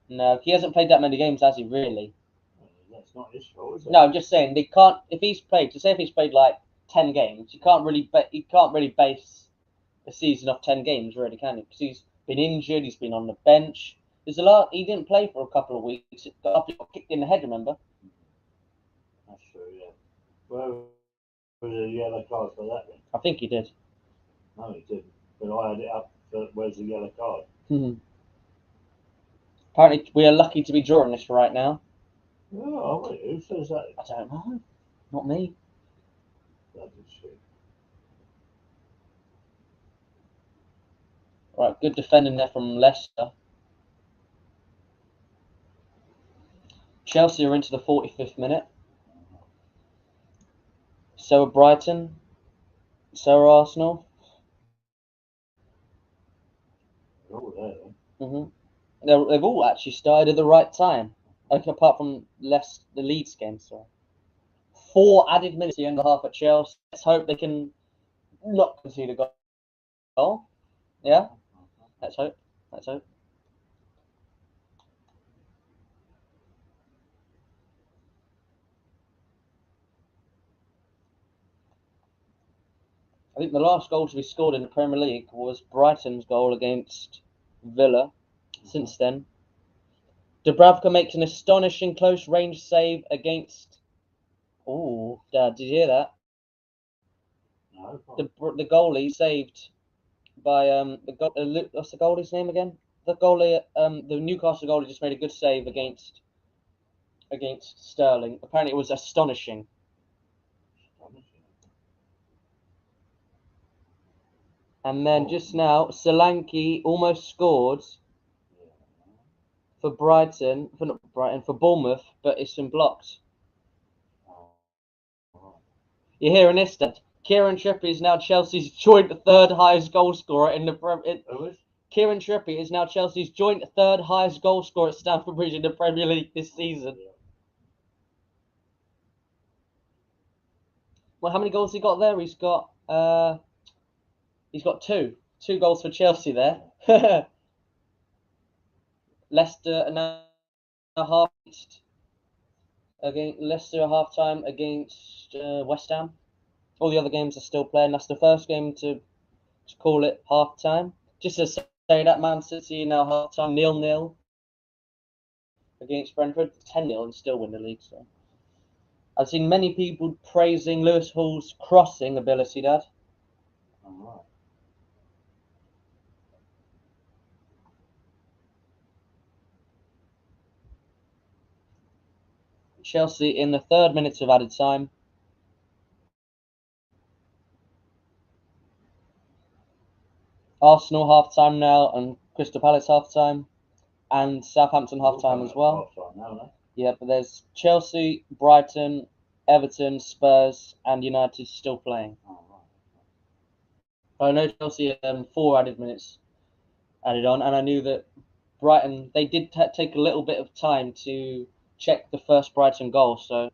No, he hasn't played that many games, has he? Really? That's not his fault, is it? No, I'm just saying they can't. If he's played, to say if he's played like 10 games, you can't really base a season off 10 games, really, can he? Because he's been injured, he's been on the bench. There's a lot. He didn't play for a couple of weeks after he got kicked in the head. Remember? That's true. Yeah. Well, was a yellow card for that then? I think he did. No, he didn't. But I had it up for where's the yellow card? Apparently, we are lucky to be drawing this right now. Oh, wait, who says that? I don't know. Not me. Bloody shit. Right, good defending there from Leicester. Chelsea are into the 45th minute. So are Brighton. So are Arsenal. They're all there then. They've all actually started at the right time, apart from the Leeds game. Sorry. 4 added minutes at the end of the half at Chelsea. Let's hope they can not concede a goal. Yeah? Let's hope. Let's hope. I think the last goal to be scored in the Premier League was Brighton's goal against Villa. Since then, Dubravka makes an astonishing close range save against. Oh, Dad, did you hear that? No, The goalie saved by what's the goalie's name again? The goalie, the Newcastle goalie just made a good save against Sterling. Apparently, it was astonishing. And then just now, Solanke almost scored for Brighton, for Bournemouth, but it's been blocked. You're hearing this, Dad? Kieran Trippier is now Chelsea's joint third highest goal scorer in the Kieran Trippier is now Chelsea's joint third highest goal scorer at Stamford Bridge in the Premier League this season. Well, how many goals he got there? He's got two goals for Chelsea there. Leicester are now Leicester half time against West Ham. All the other games are still playing. That's the first game to call it half time. Just to say that Man City now half time 0-0 against Brentford, 10-0 and still win the league. So I've seen many people praising Lewis Hall's crossing ability, Dad. Right. Chelsea in the 3rd minute of added time. Arsenal half time now and Crystal Palace half time and Southampton half time as well. Yeah, but there's Chelsea, Brighton, Everton, Spurs, and United still playing. I know Chelsea 4 added minutes added on, and I knew that Brighton, they did take a little bit of time to check the first Brighton goal. So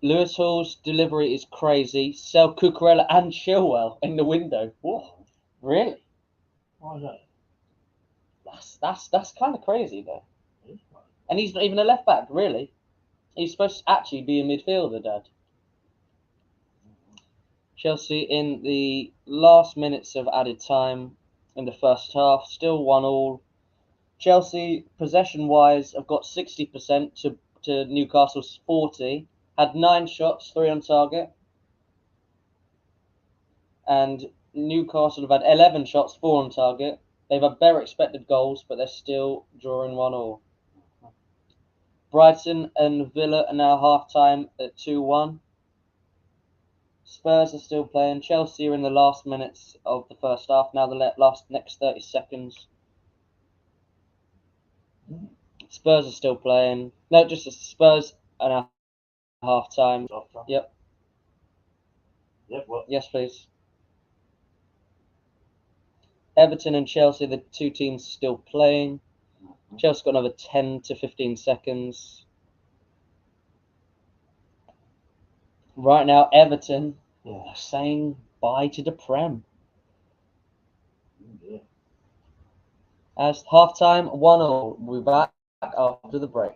Lewis Hall's delivery is crazy. Sell Cucurella and Chilwell in the window. Whoa, really? Why is that? That's kind of crazy though. And he's not even a left back, really. He's supposed to actually be a midfielder, Dad. Chelsea in the last minutes of added time in the first half, still 1-1. Chelsea, possession-wise, have got 60% to Newcastle's 40. Had 9 shots, 3 on target. And Newcastle have had 11 shots, 4 on target. They've had better expected goals, but they're still drawing 1-1. Brighton and Villa are now half-time at 2-1. Spurs are still playing. Chelsea are in the last minutes of the first half. Now the next 30 seconds. Spurs are still playing. No, just the Spurs are now half-time. Yep. Yep. What? Yes, please. Everton and Chelsea, the two teams still playing. Chelsea got another 10 to 15 seconds. Right now, Everton saying bye to the Prem. Yeah. As half-time, 1-1. We'll be back after the break.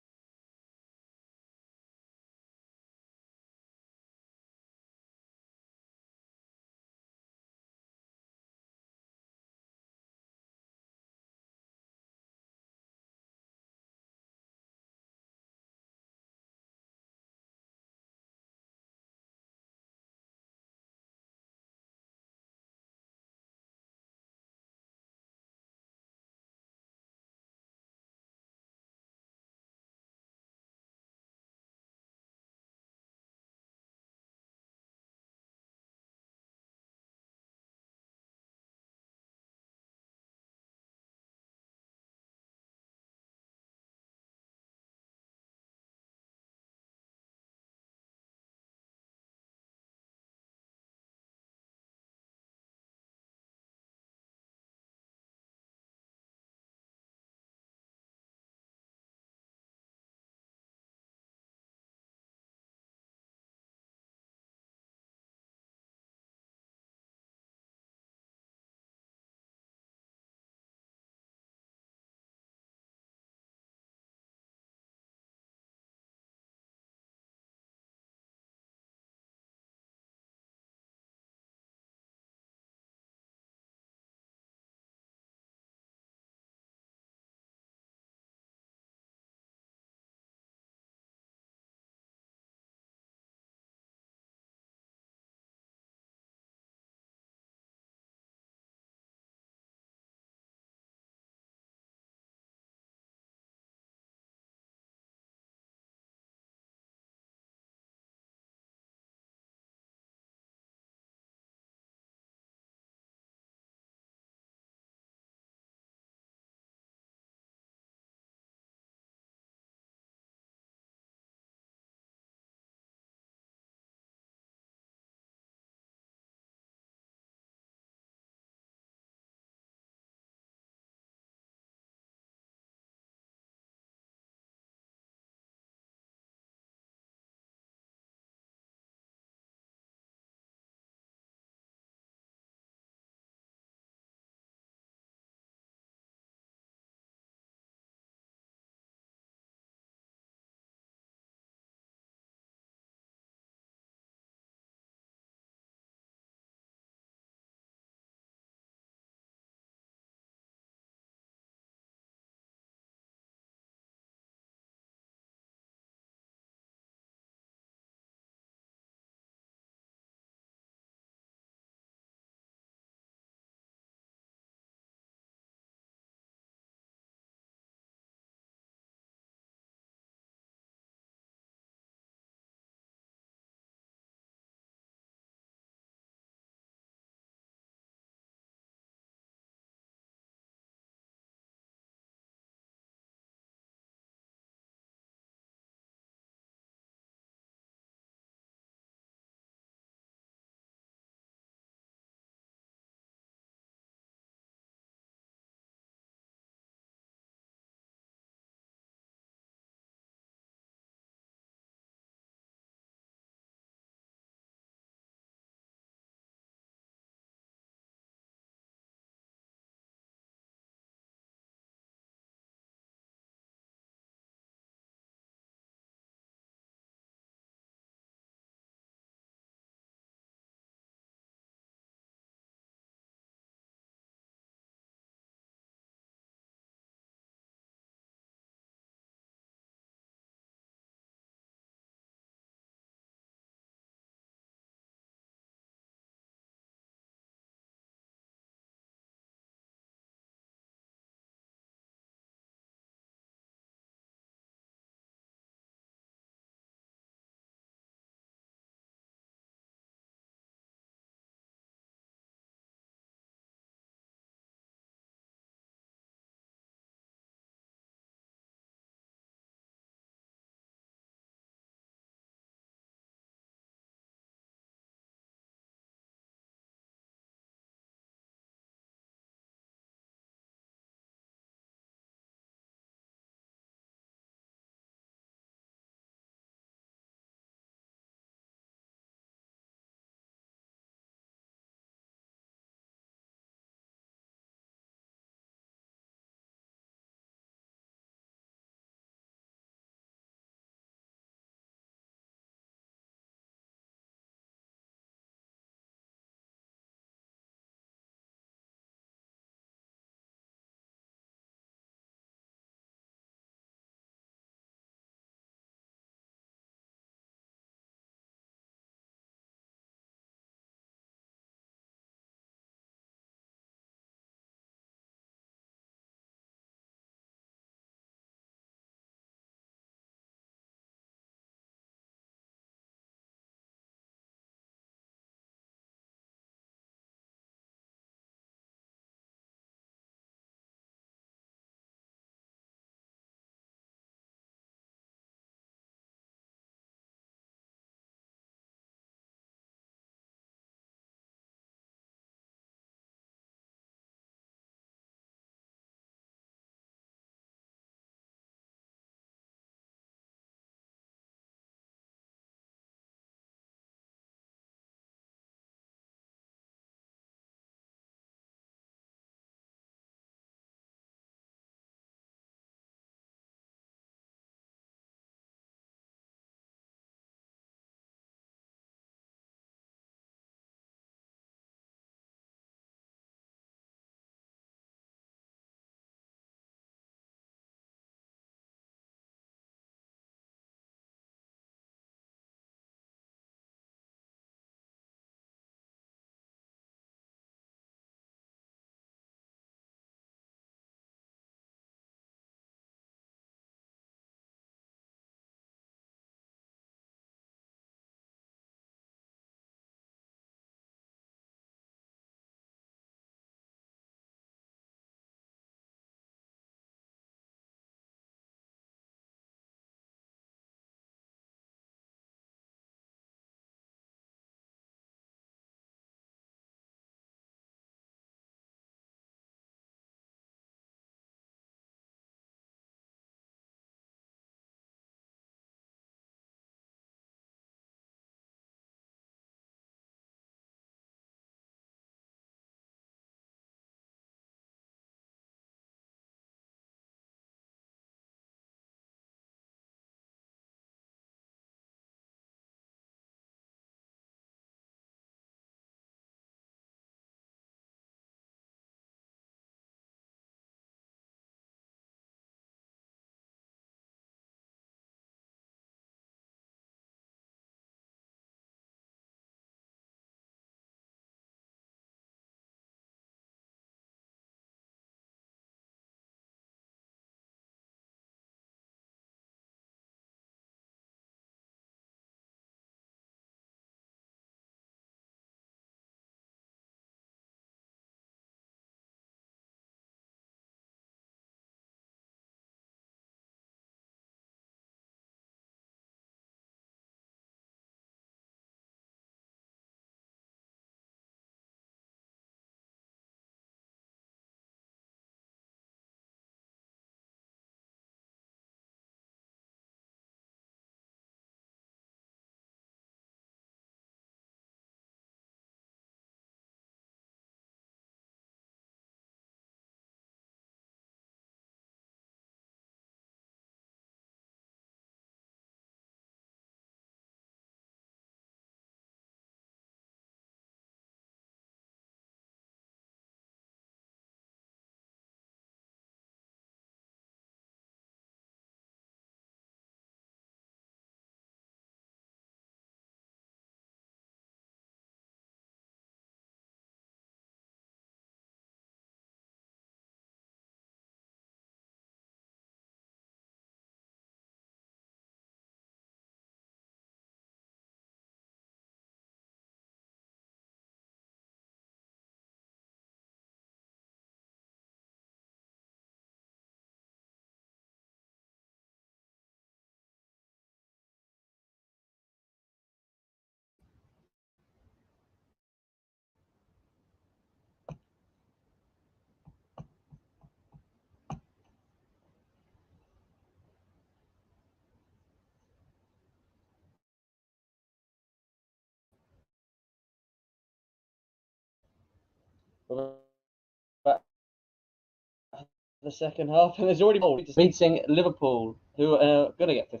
the second half, and there's already beating Liverpool, who are going to get 5th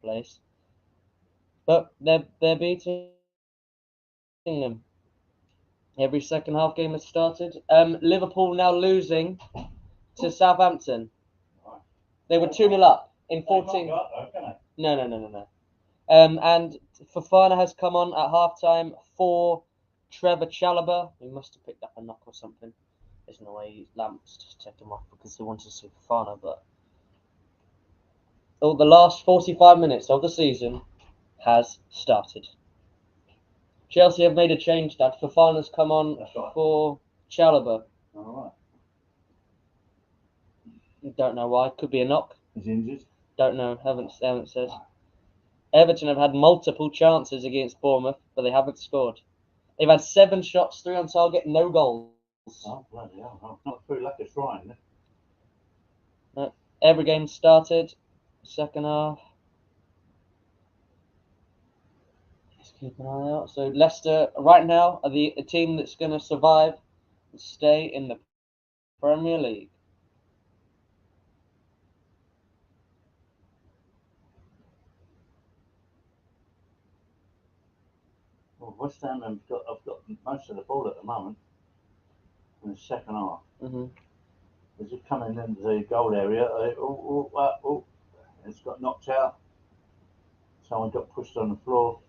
place, but they're beating them. Every second half game has started. Liverpool now losing to Southampton. They were 2-0 up in 14. No. And FOFANA has come on at halftime for Trevor Chalobah. He must have picked up a knock or something. There's no way Lamps just checked him off because he wanted to see FOFANA. But the last 45 minutes of the season has started. Chelsea have made a change that FOFANA's come on for Chalobah. All right. Don't know why. Could be a knock. He's injured. Don't know. Haven't said. Everton have had multiple chances against Bournemouth, but they haven't scored. They've had 7 shots, 3 on target, no goals. Oh, bloody hell. Not very lucky trying, is it? No. Every game started. Second half. Let's keep an eye out. So Leicester, right now, are the team that's going to survive and stay in the Premier League. Well, West Ham have got most of the ball at the moment in the second half. As it coming into the goal area, it's got knocked out. Someone got pushed on the floor.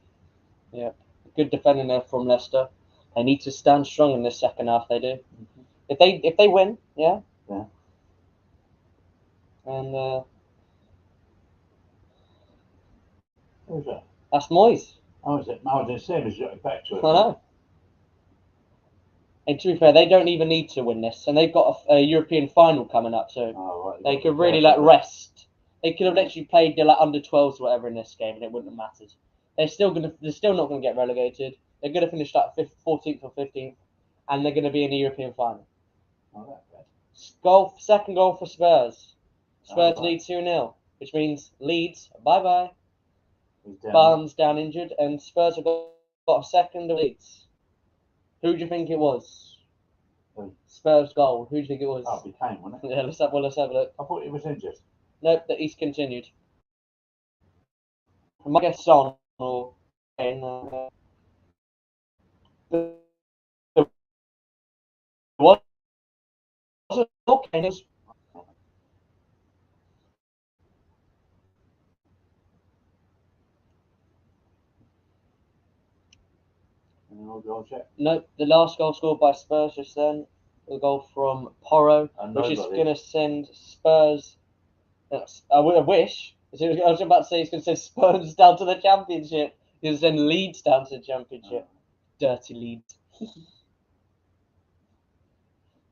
Yeah, good defending there from Leicester. They need to stand strong in this second half. They do. If they win, yeah. And who's that? That's Moyes. Oh, is it? No, I didn't see him. He's got back to it. I know. And to be fair, they don't even need to win this, and they've got a European final coming up, so they could really rest. They could have literally played the under 12s or whatever in this game, and it wouldn't have mattered. They're still not gonna get relegated. They're gonna finish like 14th or 15th, and they're gonna be in the European final. Second goal for Spurs. Spurs lead 2-0, which means Leeds bye. Barnes down injured, and Spurs have got a second of Leeds. Who do you think it was? Spurs goal. Who do you think it was? Oh, it became, wasn't it? Yeah, let's have a look. I thought he was injured. Nope, that he's continued. I might guess Son or what? Okay. No, the last goal scored by Spurs just then, the goal from Porro, which is going to send Spurs. I wish. I was about to say he's going to send Spurs down to the Championship. He's going to send Leeds down to the Championship. Dirty Leeds.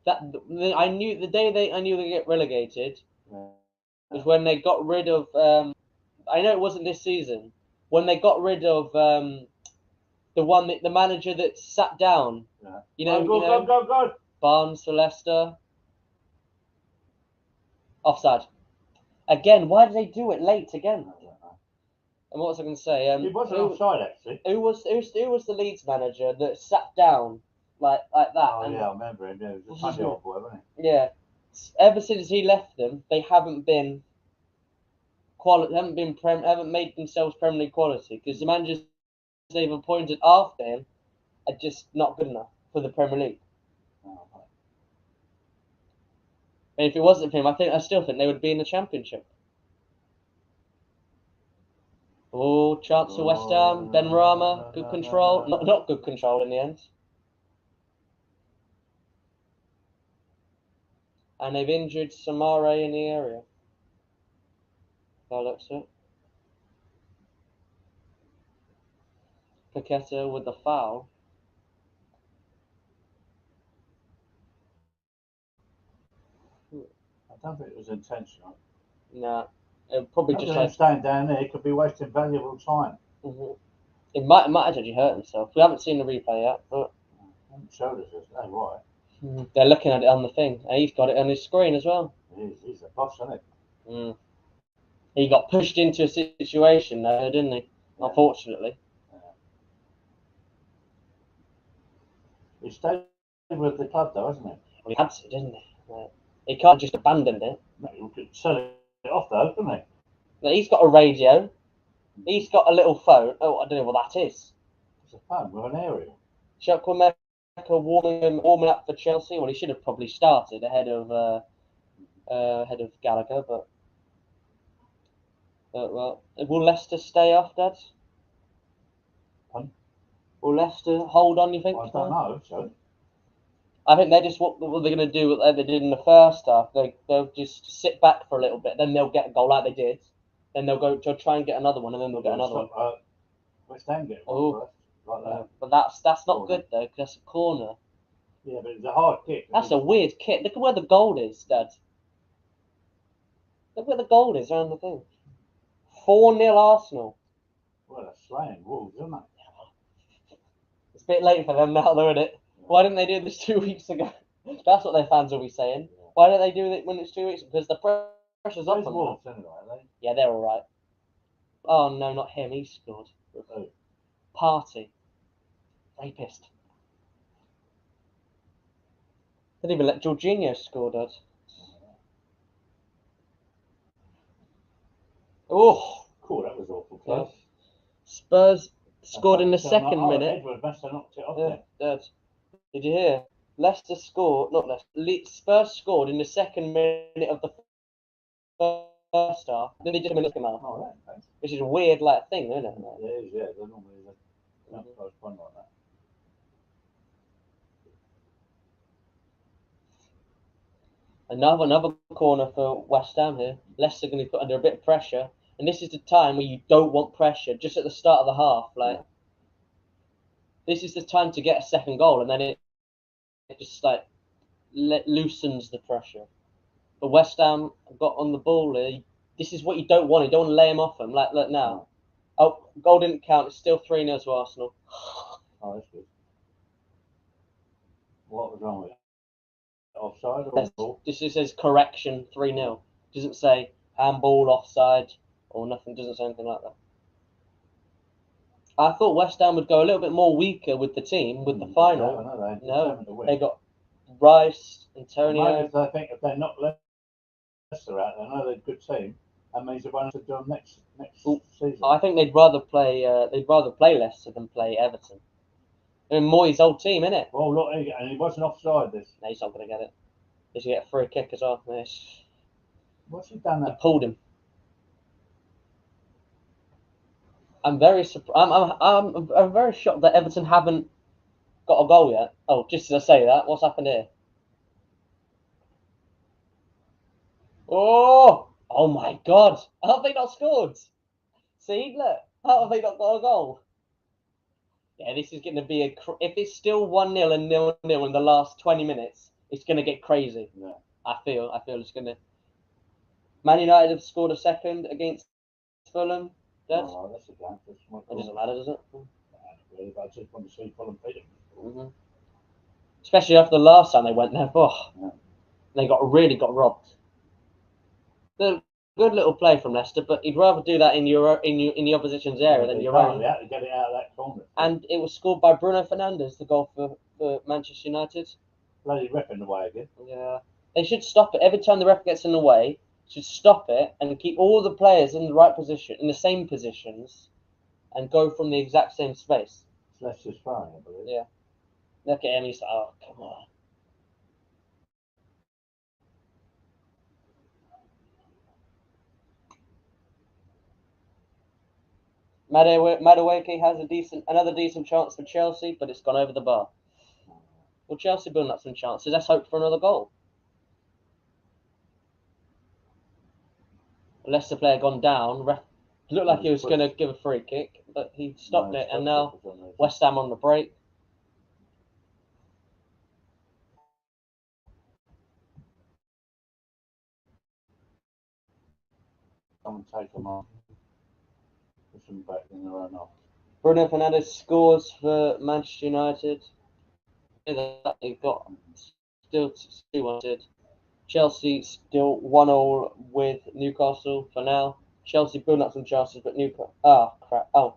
I knew the day I knew they get relegated was when they got rid of. I know it wasn't this season. When they got rid of the manager that sat down. Yeah. Go. Barnes for Leicester. Offside. Again, why did they do it late again? I don't know. And what was I going to say? It wasn't offside, actually. Who was the Leeds manager that sat down like that? Oh, yeah, I remember him. Yeah, he was a funny old boy, wasn't he? Yeah. Ever since he left them, they haven't been quality. Haven't made themselves Premier League quality because the managers they've appointed after him are just not good enough for the Premier League. Oh, right. And if it wasn't for him, I still think they would be in the Championship. Oh, chance for West Ham. Ben Rama, good control. Not good control in the end. And they've injured Samare in the area. That looks it. Paqueta with the foul. I don't think it was intentional. Nah, it probably just like staying down there. He could be wasting valuable time. It might have actually hurt himself. We haven't seen the replay yet, but showed us. That's right. They're looking at it on the thing, and he's got it on his screen as well. He's a boss, isn't he? He got pushed into a situation there, didn't he? Yeah. Unfortunately. He stayed with the club, though, hasn't he? Well, he had to, didn't he? Like, he can't just abandon it. No, you could sell it off, though, couldn't he? Like, he's got a radio. He's got a little phone. Oh, I don't know what that is. It's a phone with an aerial. Chukwuemeka warming up for Chelsea. Well, he should have probably started ahead of Gallagher, but well, will Leicester stay off, Dad? Pardon? Will Leicester hold on? You think? I don't know. So I think they're just what they're going to do. What they did in the first half. They'll just sit back for a little bit. Then they'll get a goal like they did. Then they'll go to try and get another one, and then they'll get another one. West Ham get one first, like that. But that's not good though, because that's a corner. Yeah, but it's a hard kick. That's a weird kick. Look at where the goal is, Dad. Look where the goal is around the thing. 4-0 Arsenal. Well, that's slaying Wolves, isn't it? It's a bit late for them now, though, isn't it? Yeah. Why didn't they do this 2 weeks ago? That's what their fans will be saying. Yeah. Why don't they do it when it's 2 weeks? Because the pressure's up on Wolves anyway, are they? Yeah, they're all right. Oh no, not him. He scored. Oh. Party. Rapist. Didn't even let Jorginho score, Dad. Oh, cool. That was awful close. Yeah. Spurs scored in the second minute. Edward must have knocked it off there. Dad, did you hear? Leicester scored. Not Leicester. Spurs scored in the second minute of the first half. Then they just missed him out. Oh, right. Which is a weird thing, isn't it? Yeah, it is. Yeah, they're normally not close one like that. Another corner for West Ham here. Leicester going to be put under a bit of pressure, and this is the time where you don't want pressure. Just at the start of the half, this is the time to get a second goal, and then it just loosens the pressure. But West Ham got on the ball here. This is what you don't want. You don't want to lay them off them. Look now. Oh, goal didn't count. It's still 3-0 to Arsenal. Oh, that's good. What was wrong with it? Offside or ball? This says correction 3-0. Doesn't say handball, offside, or nothing. Doesn't say anything like that. I thought West Ham would go a little bit more weaker with the team with the final. No, they got Rice, Antonio. I think if they knock Leicester out, I know they're a good team. That means they're going to do them next season. I think they'd rather play Leicester than play Everton. I mean, Moyes' old team, innit? Well, look, and he wasn't offside this. No, he's not going to get it. He's going to get a free kick as well. What's he done that? He pulled him. I'm very surprised. I'm very shocked that Everton haven't got a goal yet. Oh, just as I say that, what's happened here? Oh my God! How have they not scored? See, look, how have they not got a goal? Yeah, this is going to be if it's still 1-0 and 0-0 in the last 20 minutes, it's going to get crazy. Yeah. I feel it's going to. Man United have scored a second against Fulham. Oh, that's a game. It doesn't matter, does it? Nah, really, but I just want to see Fulham beat them. Especially after the last time they went there. They really got robbed. The good little play from Leicester, but you'd rather do that in the opposition's area than your own. They had to get it out of that corner. And it was scored by Bruno Fernandes, the goal for Manchester United. Bloody ref in the way again. Yeah, they should stop it every time the ref gets in the way. Should stop it and keep all the players in the right position, in the same positions, and go from the exact same space. It's Leicester's fine, I believe. Yeah. Look at him. He's like, oh, come on. Madueke has another decent chance for Chelsea, but it's gone over the bar. Well, Chelsea building up some chances. Let's hope for another goal. Leicester player gone down. Ref looked like he was going to give a free kick, but he stopped it, and now West Ham on the break. Someone take them off. Push them back in their own half. Bruno Fernandes scores for Manchester United. They got still 2-1. Chelsea still 1-1 with Newcastle for now. Chelsea building up some chances, but Newcastle. Oh crap! Oh,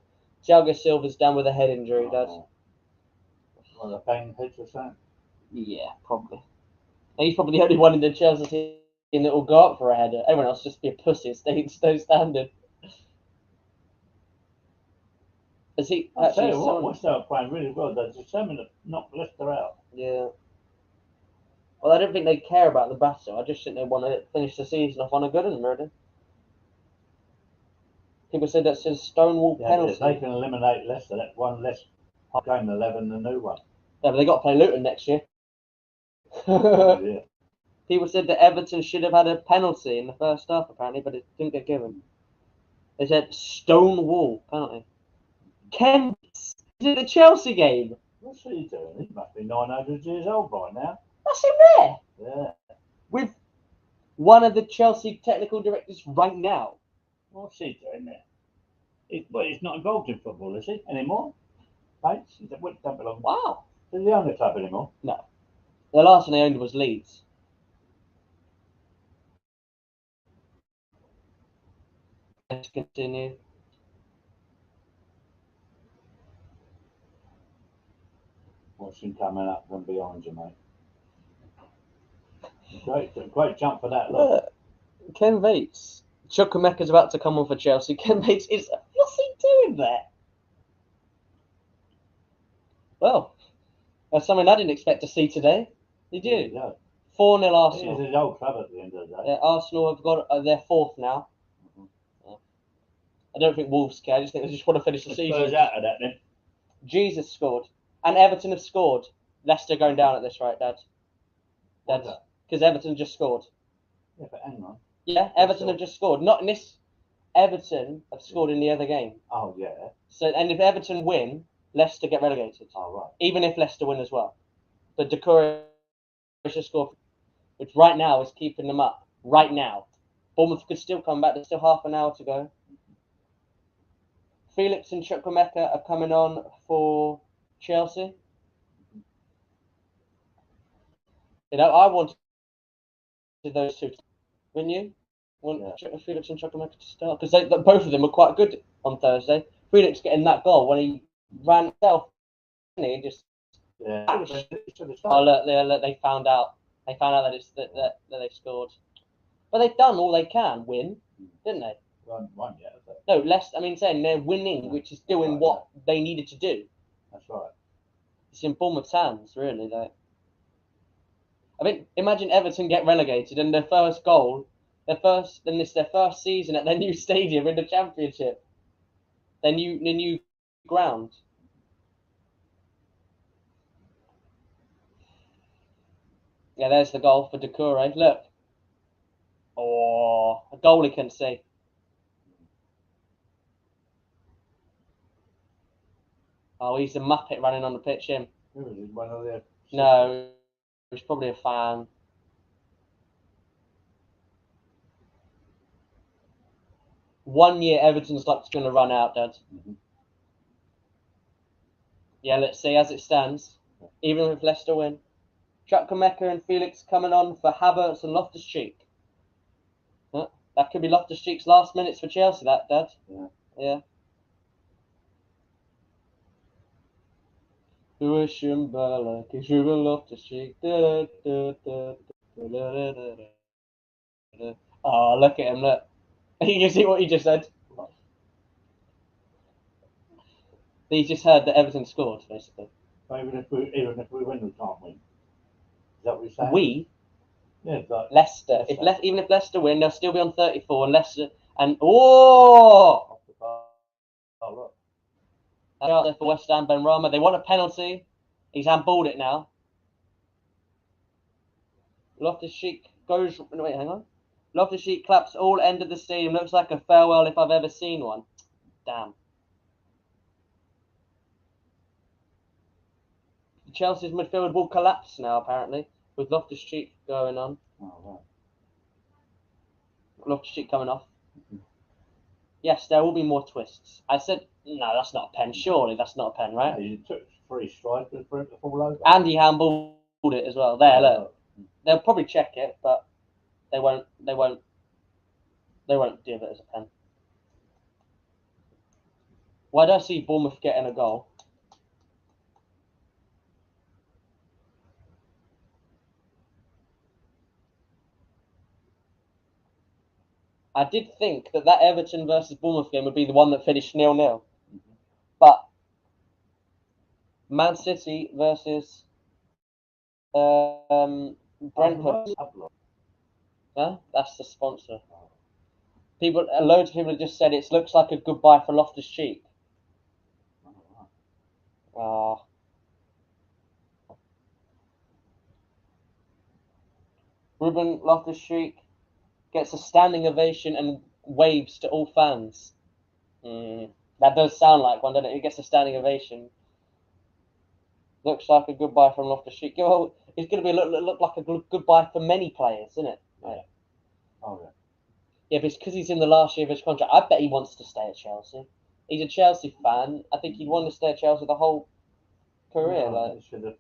Thiago Silva's down with a head injury, Dad. Well, a banged head or something. Yeah, probably. And he's probably the only one in the Chelsea team that will go up for a header. Everyone else just be a pussy and stay standard. Is he I actually? tell you what, West Ham are playing really well. They're determined to knock Leicester out. Yeah. Well, I don't think they care about the battle. I just think they want to finish the season off on a good one, really. People said that's a Stonewall penalty. If they can eliminate Leicester, that's one less game 11 than the new one. Yeah, but they got to play Luton next year. Yeah. People said that Everton should have had a penalty in the first half, apparently, but it didn't get given. They said Stonewall penalty. Ken, is it the Chelsea game? What's he doing? He must be 900 years old by now. That's him there. Yeah. With one of the Chelsea technical directors right now. What's he doing there? He's not involved in football, is he, anymore? Right? He's at Wick Temple. Wow. Does he own the club anymore? No. The last one they owned was Leeds. Let's continue. What's him coming up from behind you, mate? Great jump for that, look. Ken Bates. Chukwuemeka's about to come on for Chelsea. Ken Bates is... What's he doing there? Well, that's something I didn't expect to see today. Did you? Yeah. 4-0 Arsenal. It's his old club at the end of the day. Yeah, Arsenal have got their fourth now. Yeah. I don't think Wolves care. I just think they just want to finish the season. Spurs out of that then. Jesus scored. And Everton have scored. Leicester going down at this rate, Dad. Because Everton just scored. Yeah, but hang on. Yeah, Everton have just scored. Not in this. Everton have scored in the other game. Oh, yeah. So, and if Everton win, Leicester get relegated. Oh, right. Even if Leicester win as well. But DATRO just scored, which right now is keeping them up. Right now. Bournemouth could still come back. There's still half an hour to go. Felix and Chukwuemeka are coming on for Chelsea. You know, I wanted those two, wouldn't you? Felix and Chukwuemeka to start because both of them were quite good on Thursday. Felix getting that goal when he ran himself, he just yeah. Oh look, they found out. They found out that they scored, but they've done all they can win, didn't they? One, yeah. No, less. I mean, saying they're winning, which is doing what they needed to do. That's right. It's in Bournemouth's hands, really. Though. I mean, imagine Everton get relegated and their first goal, their first season at their new stadium in the Championship, their new ground. Yeah, there's the goal for Doucouré. Look, oh, a goal he couldn't see. Oh, he's a muppet running on the pitch. Him. Who was it? One of their No, he's probably a fan. One year Everton's luck's going to run out, Dad. Mm-hmm. Yeah, let's see as it stands. Even if Leicester win. Chukwuemeka and Felix coming on for Havertz and Loftus-Cheek. Huh? That could be Loftus-Cheek's last minutes for Chelsea, that, Dad. Yeah. Loftus-Cheek. Oh, look at him, look. You can see what he just said. He just heard that Everton scored, basically. Even if we win, we can't win. Is that what you're saying? We? Yeah, like Leicester. Even if Leicester win, they'll still be on 34. And Leicester and oh, look. Out there for West Ham, Benrahma. They want a penalty. He's handballed it now. Loftus-Cheek goes. Wait, hang on. Loftus-Cheek claps all end of the stadium. Looks like a farewell if I've ever seen one. Damn. Chelsea's midfield will collapse now, apparently, with Loftus-Cheek going on. Oh, right. Loftus-Cheek coming off. Yes, there will be more twists. I said, no, that's not a pen. Surely that's not a pen, right? Yeah, you took 3 strikes for it to fall over. And he handballed it as well. There, look. They'll probably check it, but they won't give it as a pen. Why do I see Bournemouth getting a goal? I did think that Everton versus Bournemouth game would be the one that finished 0-0. But Man City versus Brentford. Huh? That's the sponsor. Loads of people have just said it looks like a goodbye for Loftus-Cheek. Ruben Loftus-Cheek gets a standing ovation and waves to all fans. That does sound like one, doesn't it? He gets a standing ovation. Looks like a goodbye from Loftus-Cheek. Well, it's going to be look like a goodbye for many players, isn't it? Yeah. Oh, yeah. Yeah, but it's because he's in the last year of his contract. I bet he wants to stay at Chelsea. He's a Chelsea fan. I think he'd want to stay at Chelsea the whole career. No, he should have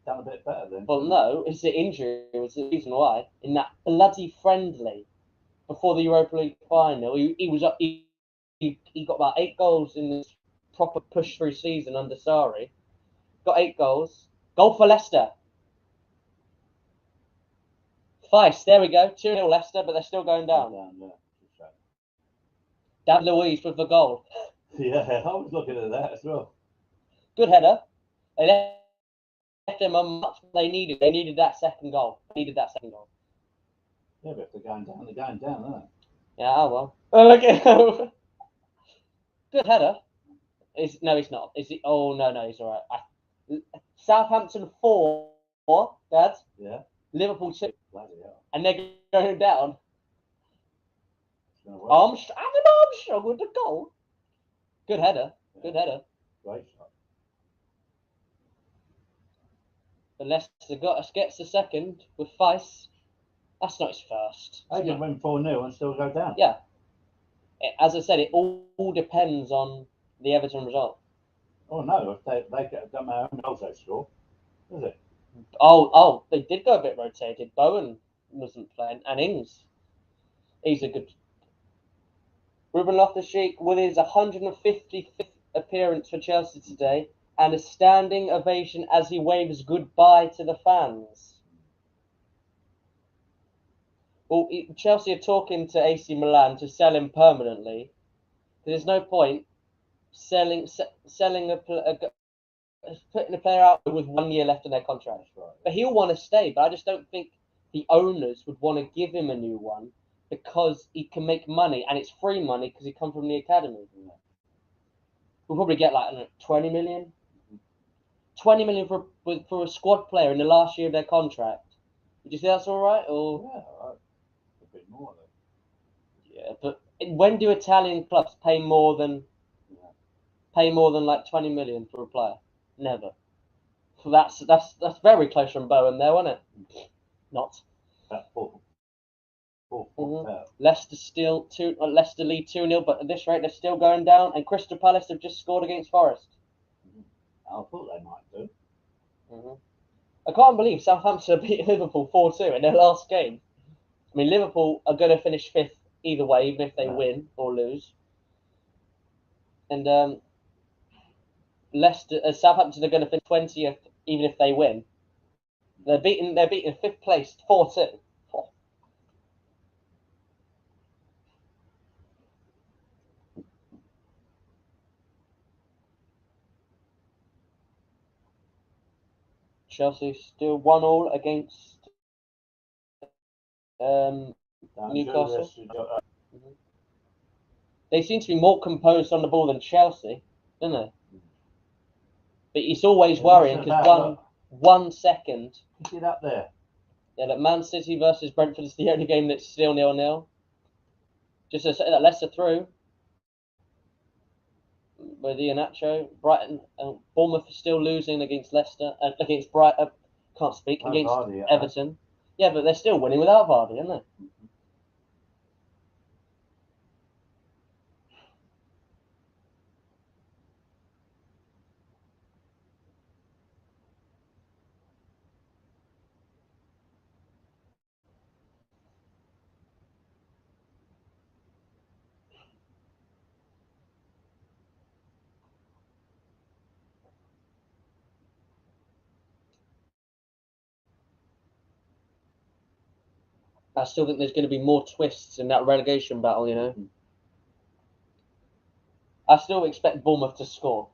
done a bit better then. Well, no, it's the injury was the reason why. In that bloody friendly before the Europa League final, he was up. He got about 8 goals in this proper push through season under Sarri. Got 8 goals. Goal for Leicester. Feist, there we go. 2-0 Leicester, but they're still going down. David Luiz with the goal. Yeah, I was looking at that as well. Good header. They left them on much they needed. They needed that second goal. Yeah, but if they're going down, aren't they? Yeah, oh well. Oh, look at him. Good header. No, he's not. Is he? Oh, no, he's all right. Southampton 4, Dad. Yeah. Liverpool 2. Bloody hell. And they're going down. Armstrong with the goal. Good header. Yeah. Good header. Great shot. But Leicester gets the second with Feist. That's not his first. They can win 4-0 and still go down. Yeah. As I said, it all depends on the Everton result. Oh no, if they get done their own goals they score, is it? Oh, they did go a bit rotated. Bowen wasn't playing, and Ings. He's a good. Ruben Loftus-Cheek with his 155th appearance for Chelsea today, and a standing ovation as he waves goodbye to the fans. Well, Chelsea are talking to AC Milan to sell him permanently. There's no point selling putting a player out with 1 year left in their contract. Right. But he'll want to stay. But I just don't think the owners would want to give him a new one because he can make money, and it's free money because he comes from the academy. Yeah. We'll probably get like 20 million. Mm-hmm. 20 million for a squad player in the last year of their contract. Would you say that's all right? Or yeah, all right. A bit more though. Yeah, but when do Italian clubs pay more than like 20 million for a player? Never. So that's very close from Bowen there, wasn't it? Not. That's 4. Leicester lead 2-0, but at this rate they're still going down. And Crystal Palace have just scored against Forest. I thought they might do. I can't believe Southampton beat Liverpool 4-2 in their last game. I mean, Liverpool are going to finish 5th either way, even if they win or lose. And Southampton are going to finish 20th, even if they win. They're beating 5th place 4-2. Oh. Chelsea still 1-1 against Newcastle. They seem to be more composed on the ball than Chelsea, don't they? But it's always worrying because one second. Get up there. Yeah, that Man City versus Brentford is the only game that's still 0-0. Just to say that Leicester through with Iheanacho, Brighton, Bournemouth are still losing against Leicester and against Brighton. Can't speak against Vardy, Everton. Yeah, but they're still winning without Vardy, aren't they? I still think there's going to be more twists in that relegation battle, you know. I still expect Bournemouth to score.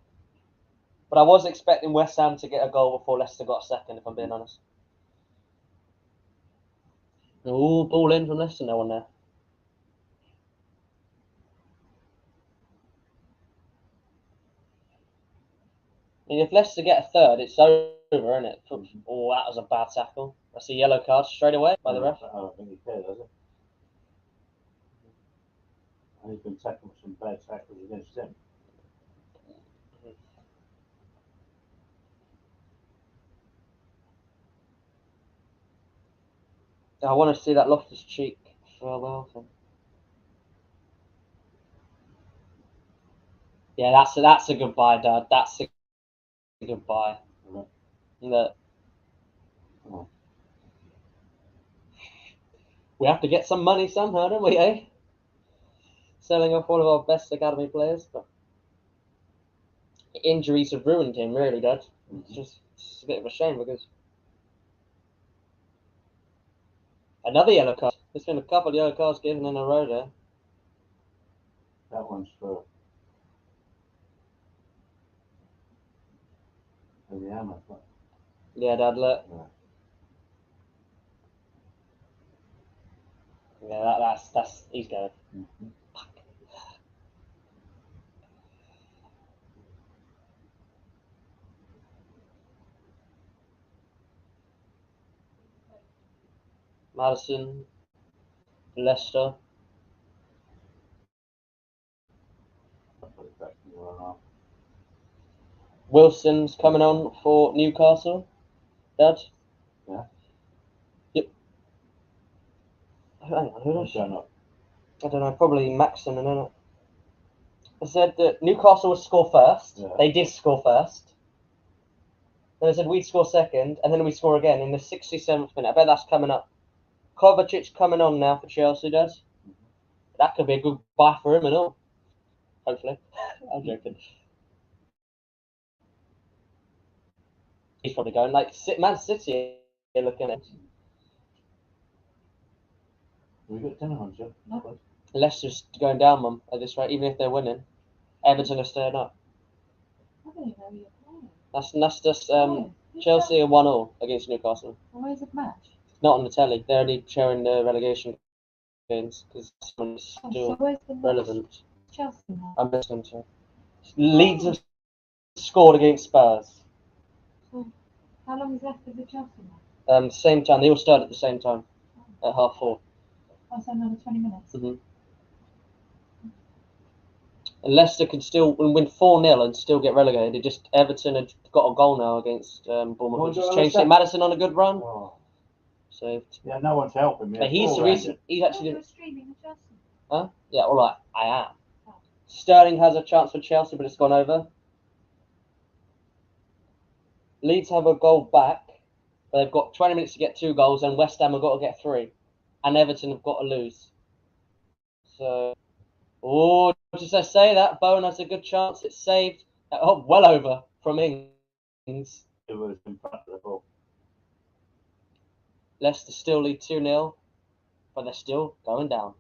But I was expecting West Ham to get a goal before Leicester got a second, if I'm being honest. Ooh, ball in from Leicester, no one there. I mean, if Leicester get a third, it's over, isn't it? Oh, that was a bad tackle. That's a yellow card straight away by the ref. I don't think he cares, does it? And he's been tackled some bad tackles against him. I want to see that Loftus-Cheek farewell thing. Yeah, that's a goodbye, Dad. That's a goodbye. Look. Oh. We have to get some money somehow, don't we, eh? Selling off one of our best academy players, but injuries have ruined him, really, Dad. It's a bit of a shame because another yellow card. There's been a couple of yellow cards given in a row there. That one's for the hammer. Yeah, Dad, look. Yeah, that's he's going. Madison, Leicester. Wilson's coming on for Newcastle. Dad? Yeah. Yep. Hang on, who else? I don't know, probably Maxon, I don't know. I said that Newcastle would score first. Yeah. They did score first. Then I said we'd score second, and then we score again in the 67th minute. I bet that's coming up. Kovacic's coming on now for Chelsea, does. That could be a good buy for him and all. Hopefully. I'm joking. He's probably going like Man City are looking at. We got 10 on, Joe. No. Leicester's going down, Mum, at this rate, even if they're winning. Everton are staying up. I don't know who you're playing. That's just Chelsea are 1-1 against Newcastle. Well, where's the match? It's not on the telly. They're only showing the relegation games because someone's still relevant. Chelsea now. I'm listening to. Leeds have scored against Spurs. So, how long is left of the Chelsea match? Same time. They all start at the same time at 4:30. Oh, so another 20 minutes. Mm-hmm. And Leicester could still win 4-0 and still get relegated. Just Everton had got a goal now against Bournemouth, which has changed it. Madison on a good run. Oh. Saved. Yeah, no one's helping me. He's actually. You're streaming at Chelsea. Huh? Yeah, all right. I am. Oh. Sterling has a chance for Chelsea, but it's gone over. Leeds have a goal back, but they've got 20 minutes to get 2 goals, and West Ham have got to get 3, and Everton have got to lose. So, just I say that, Bowen has a good chance. It's saved. Oh, well over from Ings. It was in front of the ball. Leicester still lead 2-0, but they're still going down.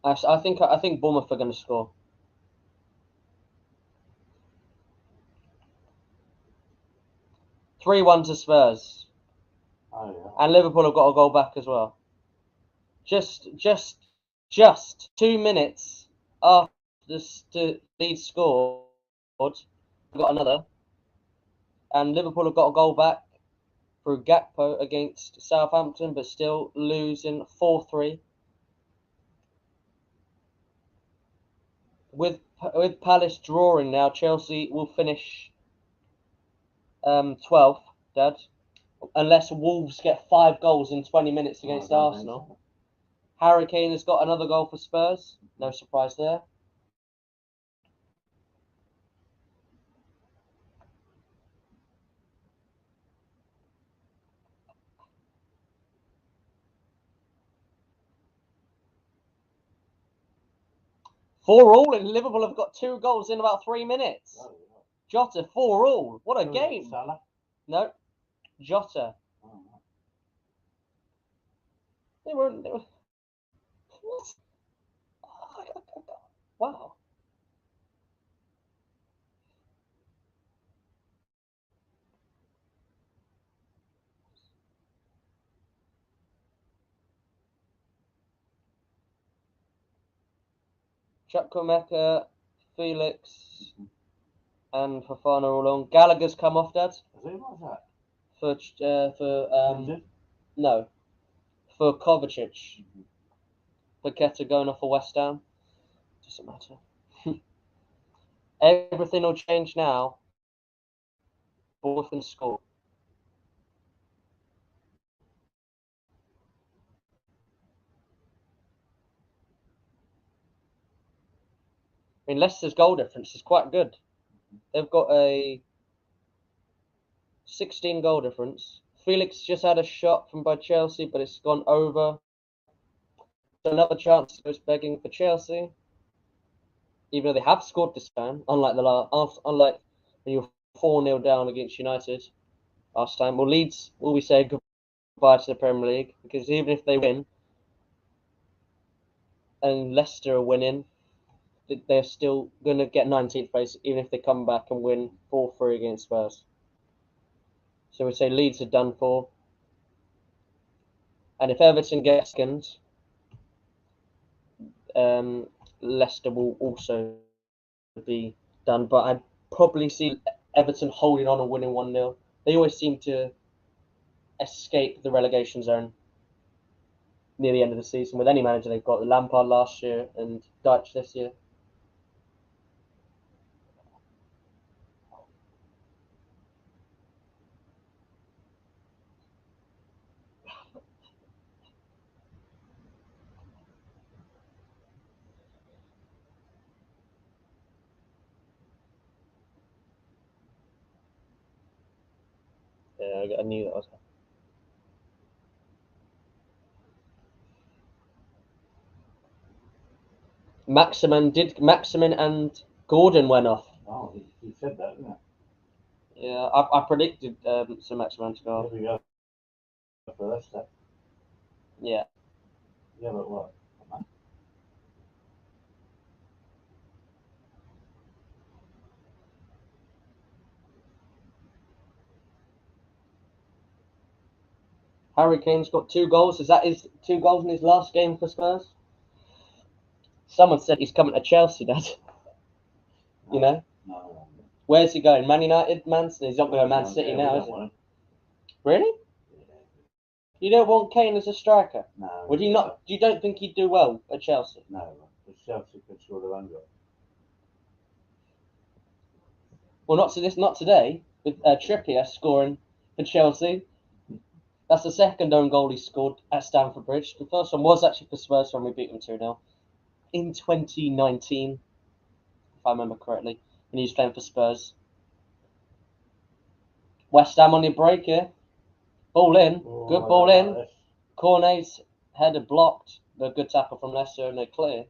I think Bournemouth are going to score. 3-1 to Spurs. Oh, yeah. And Liverpool have got a goal back as well. Just 2 minutes after the Leeds scored, got another. And Liverpool have got a goal back through Gakpo against Southampton, but still losing 4-3. With Palace drawing now, Chelsea will finish 12th, Dad. Unless Wolves get 5 goals in 20 minutes against Arsenal. Harry Kane has got another goal for Spurs. No surprise there. 4-4, and Liverpool have got 2 goals in about 3 minutes. Oh, Jota, 4-4. What a yeah. game. Salah? No, Jota. Oh, no. They were what? Wow. Chukwuemeka, Felix, and Fofana all on. Gallagher's come off, Dad. What's that? For Injured? no, for Kovacic. Paqueta going off for West Ham. Doesn't matter. Everything will change now. Bournemouth can score. I mean, Leicester's goal difference is quite good. They've got a 16 goal difference. Felix just had a shot from by Chelsea, but it's gone over. So another chance goes begging for Chelsea. Even though they have scored this time, unlike when you were 4-0 down against United last time. Well, Leeds will be saying goodbye to the Premier League, because even if they win and Leicester are winning, they're still going to get 19th place, even if they come back and win 4-3 against Spurs. So we say Leeds are done for. And if Everton gets second, Leicester will also be done. But I'd probably see Everton holding on and winning 1-0. They always seem to escape the relegation zone near the end of the season with any manager they've got. Lampard last year and Dyche this year. Yeah, I knew that was. Maximin and Gordon went off. Oh, he said that, didn't he? Yeah, I predicted Sir Maximin to go off. Here we go. For Leicester. Yeah. Yeah, but what? Harry Kane's got 2 goals. Is that his 2 goals in his last game for Spurs? Someone said he's coming to Chelsea, Dad. No, You know? No. Where's he going? Man United? He's not going to Man No, City yeah, now, we is don't want him. Really? Yeah. You don't want Kane as a striker? No. Would you not? You don't think he'd do well at Chelsea? No, but Chelsea can score their own goal. Well, not today. With Trippier scoring for Chelsea. That's the second own goal he scored at Stamford Bridge. The first one was actually for Spurs when we beat them 2-0 in 2019, if I remember correctly, when he was playing for Spurs. West Ham on the break here. Ball in. Oh, Good ball in. Like Cornet's header blocked. The good tackle from Leicester and they're clear.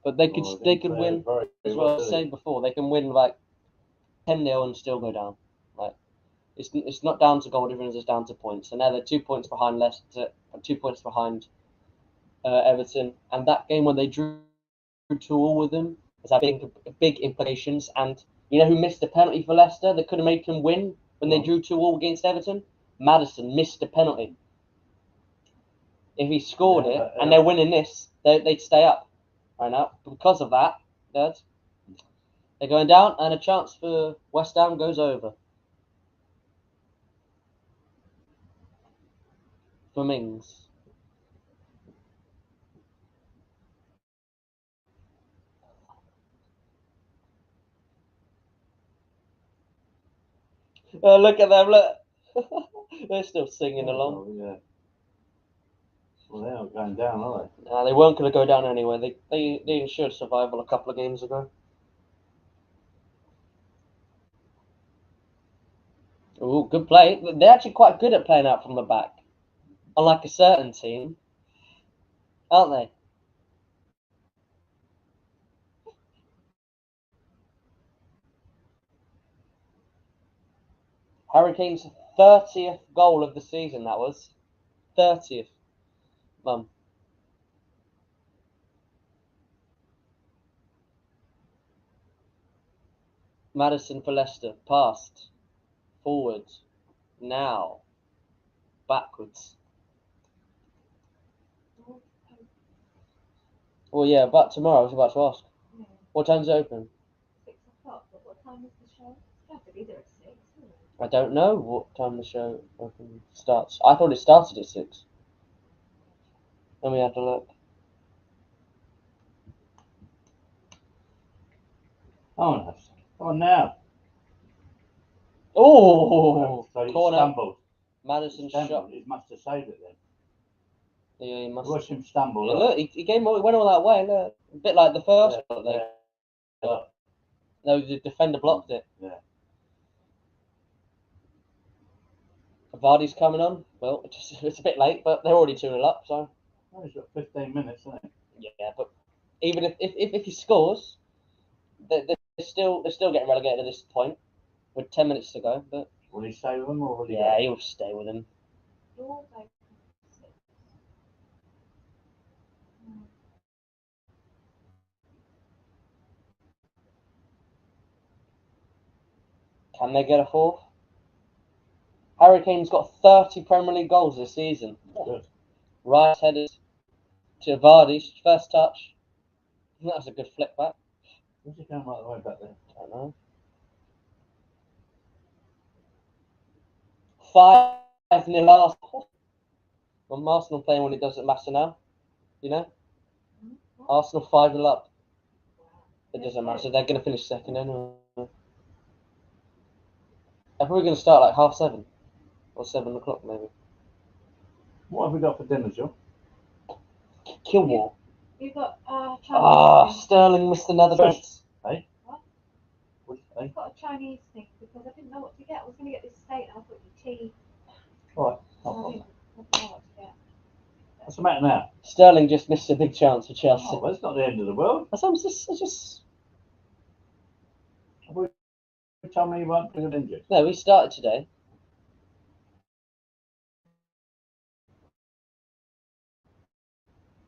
But they could win as well. As I said before, they can win like 10-0 and still go down. Like it's not down to goal difference, it's down to points. And now they're 2 points behind Leicester, 2 points behind Everton. And that game when they drew 2-2 with them has had big implications. And you know who missed a penalty for Leicester that could have made them win when they drew 2-2 against Everton? Maddison missed a penalty. If he scored it and they're winning this, they'd stay up right now. Because of that, they're going down, and a chance for West Ham goes over. For Mings. Oh, look at them, look. They're still singing along. Yeah. Well, they're not going down, are they? They weren't going to go down anyway. They ensured survival a couple of games ago. Oh, good play. They're actually quite good at playing out from the back. Unlike a certain team. Aren't they? Harry Kane's 30th goal of the season, that was. 30th. Mum. Maddison for Leicester. Past. Forward. Now. Backwards. Well, yeah, but tomorrow I was about to ask. Yeah. What time's it open? 6 o'clock, but what time is the show? It's got to be there at 6, isn't it? I don't know what time the show starts. I thought it started at 6. Let me have a look. Oh, no. Oh, now. Oh, So he corner. stumbled. Madison shot. He must have saved it then. Yeah, he must. Watch him stumble. Yeah, look, he went all that way. Look, a bit like the first shot. Yeah. No, the defender blocked it. Yeah. Vardy's coming on. Well, it's a bit late, but they're already 2-0 up. So. Oh, he's got 15 minutes, hasn't he? Yeah, but even if he scores, they're still getting relegated at this point with 10 minutes to go. But Will he stay with them or will he yeah, go? he'll stay with him. Doors open at 6. Can they get a fourth? Harry Kane's got 30 Premier League goals this season. Good. Right headed to Vardy's first touch. That was a good flick back. Where's he going right the way back there? I don't know. 5-0 Arsenal. Well, Arsenal playing when it doesn't matter now. You know? Arsenal 5-0 up. It doesn't matter. So they're going to finish second anyway. They're probably going to start like 7:30 or 7 o'clock maybe. What have we got for dinner, John? Kilmore. You've got Chinese. Ah, Sterling missed another Fish. chance. Hey? What? Hey? I've got a Chinese thing because I didn't know what to get. I was going to get this steak and I thought your tea. All right. I didn't know what to get. What's the matter now? Sterling just missed a big chance for Chelsea. Oh, well, it's not the end of the world. I just. You told me you weren't feeling injured. No, we started today.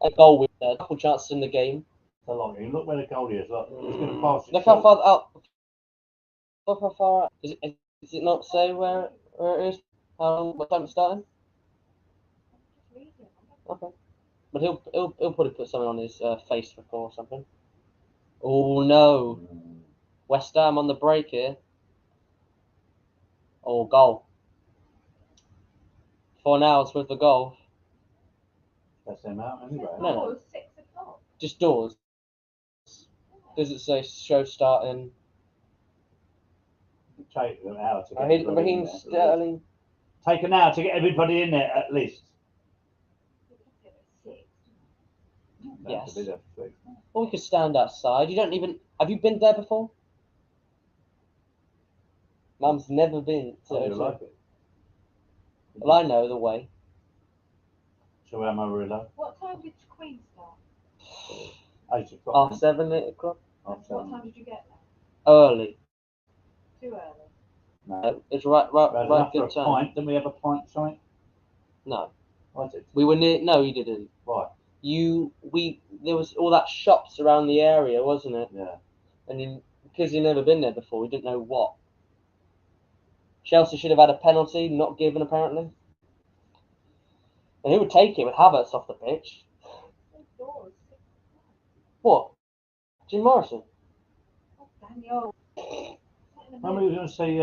A goal with a couple chances in the game. So long. You look where the goalie is. Look, he's going to pass it. Look how far out. Look how far out. Does it not say where it is? What time it's starting? Okay. But he'll probably put something on his face before or something. Oh no. West Ham on the break here. Oh, goal. Fornals with the goal. That's him out anyway. No. Oh, it was 6 o'clock. Just doors. Does it say show starting? Take an hour to get Raheem everybody in there, Sterling. Take an hour to get everybody in there at least. Yes. To be there for 6. Or we could stand outside. You don't even. Have you been there before? Mum's never been. Oh, you like it? Well, I know the way. So am I really? What time did Queen start? 8 o'clock. 7:30, 8 o'clock. Half What 7. time did you get there? Early. Too early. No. It's right Enough for good a time. pint. Didn't we have a pint, something? No. I did. We were near. No, you didn't. Why? There was all that shops around the area, wasn't it? Yeah. And because you'd never been there before, we didn't know what. Chelsea should have had a penalty, not given apparently. And who would take it with Havertz off the pitch? Doors. What? Jim Morrison? Oh, Daniel. When we were going to see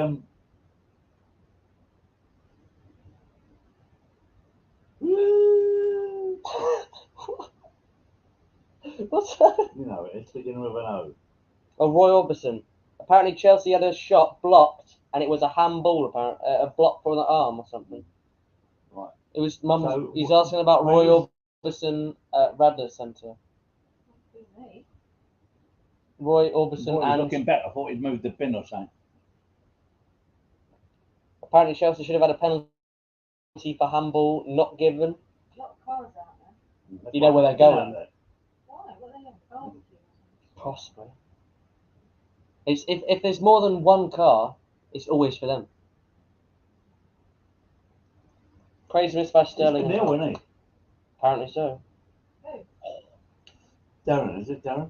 What's that? you know, it's beginning with an O. Oh, Roy Orbison. Apparently Chelsea had a shot blocked, and it was a handball, apparently, a block from the arm or something. Right. It was Mum. So, He's asking about when Roy was- Orbison at Radler Centre. Roy Orbison Boy, he's and looking better. I thought he'd moved the bin or something. apparently Chelsea should have had a penalty for handball, not given. A lot of cars out there. You know where they're going. Why? What are they on barbecue? Possibly. If there's more than one car, it's always for them. Crazy miss by He's Sterling. been as ill, well. isn't he? Apparently so. Who? Darren, is it Darren?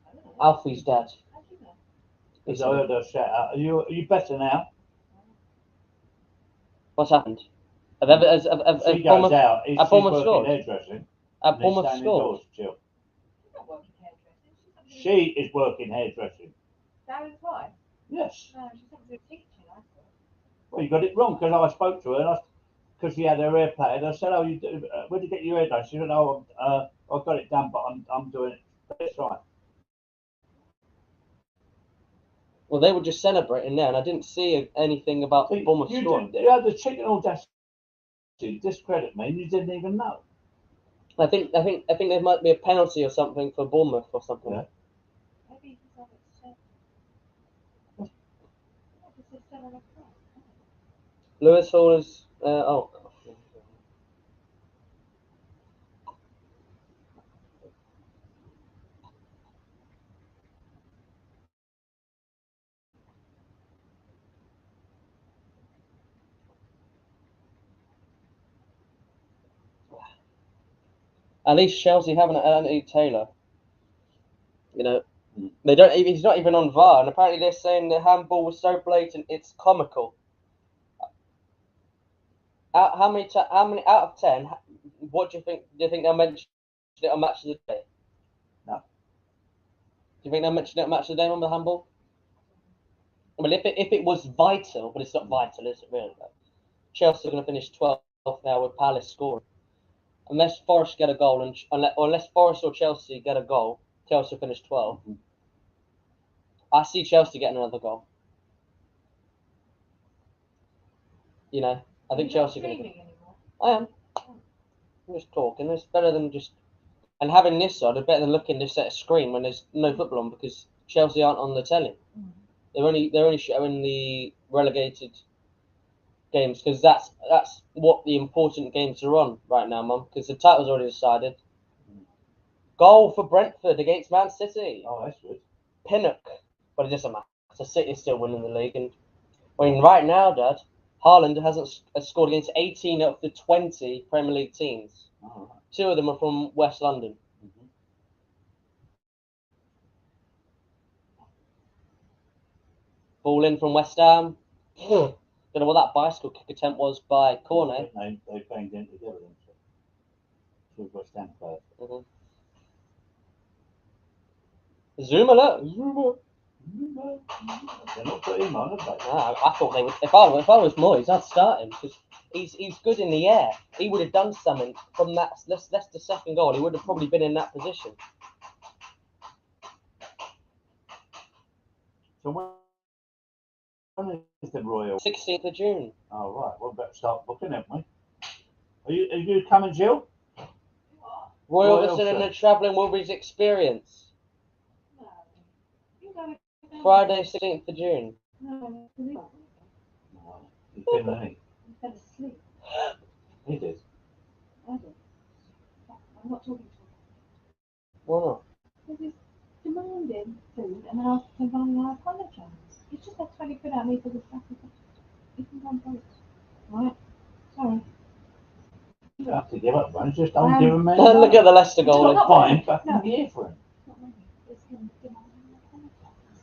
I don't know. Alfie's dad. How do you know? Because I heard her shout out. Are you better now? What's happened? Has She goes Bournemouth, out. have She's Bournemouth working scored? hairdressing. Have And he's Bournemouth staying scored? indoors, chill. She's not working hairdressing. She's not doing She is working hairdressing. Darren's wife? Yes. No, she's not doing teaching, I thought. Well, you got it wrong because I spoke to her because she had her hair plaited. I said, "Oh, where did you get your hair done?" She said, "Oh, I've got it done, but I'm doing it." That's right. Well, they were just celebrating there, and I didn't see anything about See, Bournemouth you scoring. had the chicken audacity to discredit me, and you didn't even know. I think there might be a penalty or something for Bournemouth or something. Yeah. Maybe he's on it said. What does it say on the front? Lewis Hall is. Oh. At least Chelsea haven't had Anthony Taylor. You know, they don't. He's not even on VAR, and apparently they're saying the handball was so blatant it's comical. How many out of 10? What do you think? Do you think they'll mention it on Match of the Day? No. Do you think they'll mention it on Match of the Day on the handball? Well, if it was vital, but it's not vital, is it really? Though? Chelsea are going to finish 12th now with Palace scoring. Unless Forest get a goal, unless Forest or Chelsea get a goal, Chelsea finish 12th. Mm-hmm. I see Chelsea getting another goal. You know, I think Chelsea are going to. I am. I'm just talking. It's better than just. And having this on, it's better than looking just at a screen when there's no football on because Chelsea aren't on the telly. They're only showing the relegated games because that's what the important games are on right now, Mum. Because the title's already decided. Goal for Brentford against Man City. Oh, that's good. Pinnock, but it doesn't matter. So City's still winning the league, and I mean right now, Dad, Haaland hasn't scored against 18 of the 20 Premier League teams. Oh, right. 2 of them are from West London. Mm-hmm. Ball in from West Ham. Don't know what that bicycle kick attempt was by Cornet. They banged in together, didn't they? 2 West Ham players. Mm-hmm. Zoom alert! Zoom. They're not putting him on, have they? I thought they would. If I was Moyes, I'd start him because he's good in the air. He would have done something from that. That's the second goal. He would have probably been in that position. So when is the Royal? 16th of June. Oh, right. Well, better start booking, haven't we? Are you coming, Jill? Royal Royal, Orbison and sir. the Travelling Wilburys Experience. No. You go down. Friday, 16th of June. No, No. He's been there. you fell asleep. He did. I did. I'm not talking to him. Why not? Because he's demanding food and then asking for money and I apologise. He's just had 20 quid out of me for the stuff. You can go and pay it. Right? Sorry. You don't have to give up, man. Just don't give him any Look money. at the Leicester goal. It's not fine. No. Fucking year for him. It's not money. It's him demanding an apologise.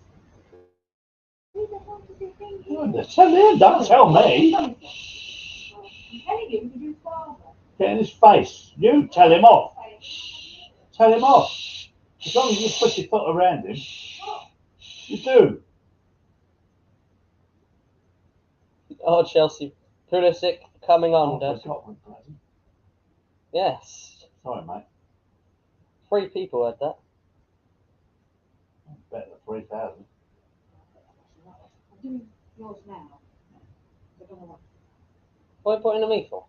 Who the hell does he think he is? Tell him. Don't tell me. I'm telling him to do father. Get in his face. You tell him off. Tell him off. As long as you put your foot around him, you do. Oh, Chelsea. Pulisic coming on, Dad. Yes. Sorry, mate. 3 people had that. Better than 3,000. I'm doing yours now. I don't know what. What are you putting on me for?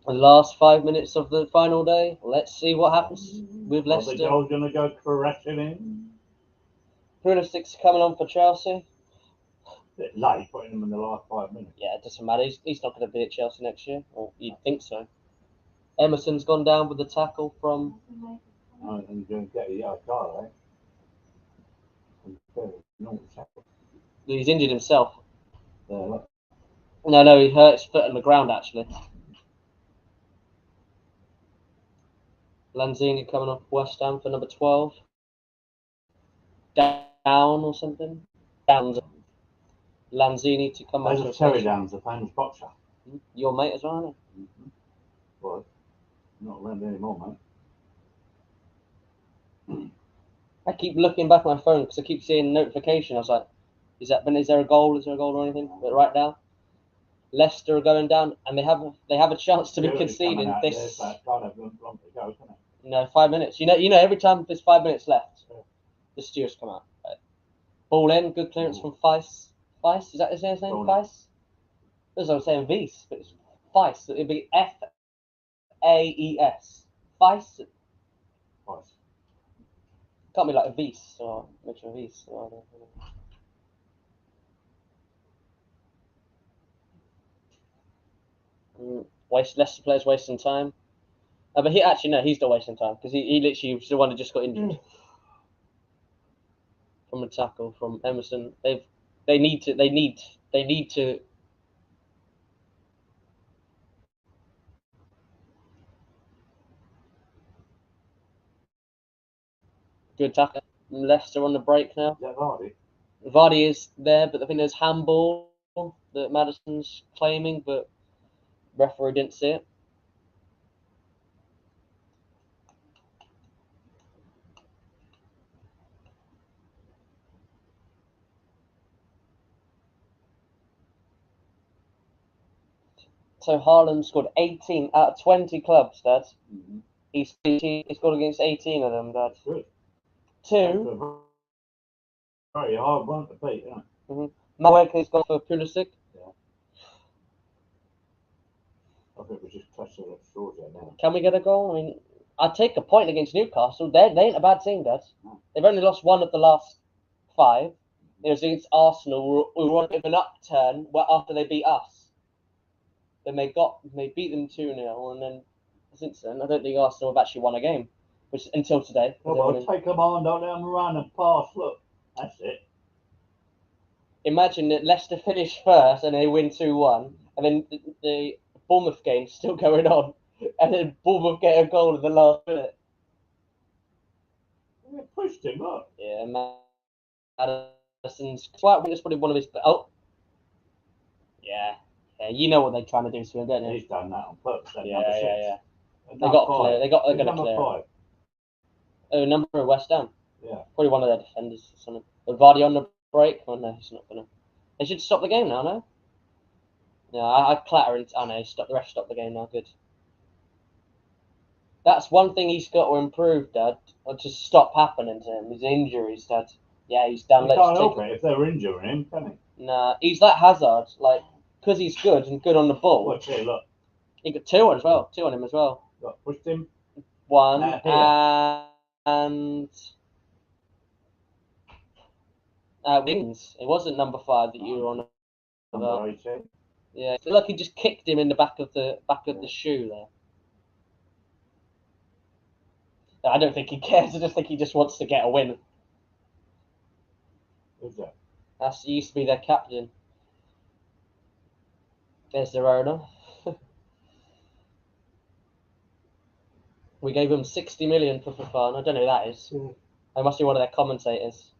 The last 5 minutes of the final day. Let's see what happens with Are the Leicester. goals going to go crashing in? Pulisic's coming on for Chelsea. Bit late putting them in the last 5 minutes. Yeah, it doesn't matter. He's not going to be at Chelsea next year. Or you'd think so. Emerson's gone down with the tackle from. Oh, and you're going to get a yellow card, eh? Normal tackle. He's injured himself. Look. No, he hurt his foot on the ground actually. Lanzini coming off West Ham for number 12. Down or something. Downs. Lanzini to come Those off. are Terry Downs, the famous boxer. Your mate as well, isn't Mm-hmm. Well, not around anymore, mate. I keep looking back at my phone because I keep seeing notification. I was like, is there a goal? Is there a goal or anything? But right now, Leicester are going down, and they have a chance to be conceding this. Can't have long to go, can it? No, 5 minutes. You know, every time there's 5 minutes left, the stewards come out. Right. Ball in, good clearance from Feis. Feis, is that his name? Feis? As I was saying, Vies, but it's Feis. It'd be Faes. Feis. Can't be like a Vies or Mitchell Vies. Leicester players wasting time. But he's not wasting time because he literally was the one who just got injured from a tackle from Emerson. They need to. Good tackle. Leicester on the break now. Is that Vardy? Vardy is there, but I think there's handball that Maddison's claiming, but referee didn't see it. So Haaland scored 18 out of 20 clubs, Dad. Mm-hmm. He scored against 18 of them, Dad. Good. 2. Very hard one to beat, isn't it? Mm-hmm. Madueke's gone for Pulisic. Yeah. I think we just touched on it short there now. Can we get a goal? I mean, I'd take a point against Newcastle. They ain't a bad team, Dad. No. They've only lost 1 of the last 5. It was against Arsenal. We were on a bit of an upturn after they beat us. Then they beat them 2-0, and then since then, I don't think Arsenal have actually won a game, which until today. Well, take them on, don't let them run and pass. Look, that's it. Imagine that Leicester finish first and they win 2-1, and then the Bournemouth game's still going on, and then Bournemouth get a goal in the last minute. They pushed him up. Yeah, Maddison's probably one of his. Oh, yeah. Yeah, you know what they're trying to do to him, don't you? He's done that on purpose. Yeah. They're going to clear. 5. Oh, number of West Ham. Yeah. Probably one of their defenders or something. But Vardy on the break? Oh no, he's not gonna. They should stop the game now, no? Yeah, I clatter into. Oh no, the ref stopped the game now. Good. That's one thing he's got to improve, Dad. Or just stop happening to him. His injuries, Dad. Yeah, he's done. He can't help it if they're injuring him, can he? Nah, he's like Hazard, like because he's good and good on the ball. Watch it, look. He got 2 on as well. 2 on him as well. Look, pushed him. 1 and wings. It wasn't number 5 that you were on about. Number 18. Yeah, I feel like he just kicked him in the back of the shoe there. No, I don't think he cares. I just think he just wants to get a win. Who's that? He used to be their captain. There's their owner. We gave him 60 million for FOFANA. I don't know who that is. I must be one of their commentators.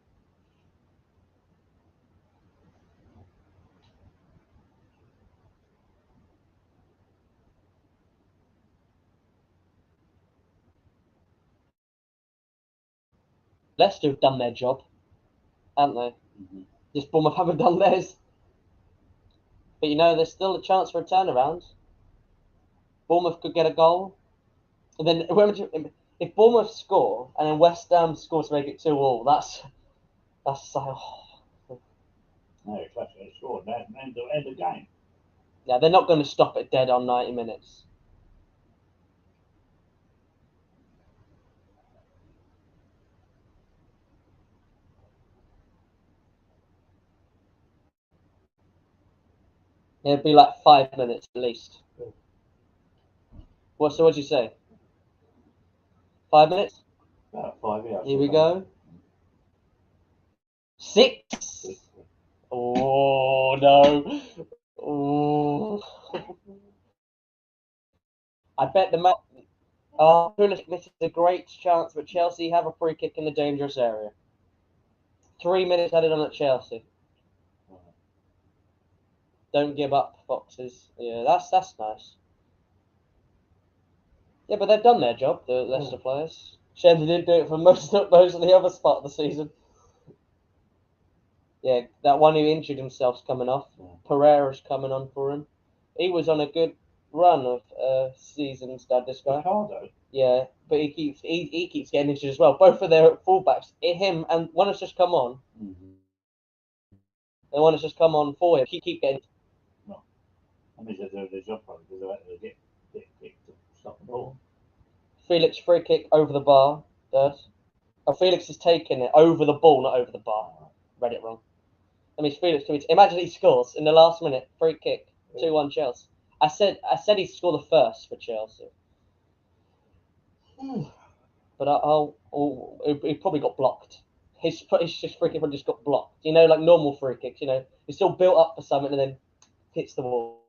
Leicester have done their job, haven't they? Mm-hmm. Just Bournemouth haven't done theirs. But you know, there's still a chance for a turnaround. Bournemouth could get a goal. And then if Bournemouth score and then West Ham scores to make it 2-2, that's like, oh. No, it's actually scored. That's end the game. Yeah, they're not going to stop it dead on 90 minutes. It'd be like 5 minutes at least. So what'd you say? 5 minutes? About 5, yeah. Here we go. 6. Oh no! Oh. I bet the match. Oh, Pulisic misses a great chance, but Chelsea have a free kick in the dangerous area. 3 minutes added on at Chelsea. Don't give up, Foxes. Yeah, that's nice. Yeah, but they've done their job, the Leicester players. Shame they didn't do it for most of the other spot of the season. Yeah, that one who injured himself's coming off. Pereira's coming on for him. He was on a good run of seasons, this guy. Ricardo? Yeah, but he keeps getting injured as well. Both of their fullbacks, him and one has just come on. And one has just come on for him. He keep getting. No. I mean, they're doing their job probably because they get kicked to stop the ball. Felix free kick over the bar. Does. Oh, Felix is taking it over the ball, not over the bar. Read it wrong. That means Felix can be. Imagine he scores in the last minute. Free kick. 2-1 Chelsea. I said he'd score the first for Chelsea. But he probably got blocked. His just free kick probably just got blocked. You know, like normal free kicks. You know, he's still built up for something and then hits the wall.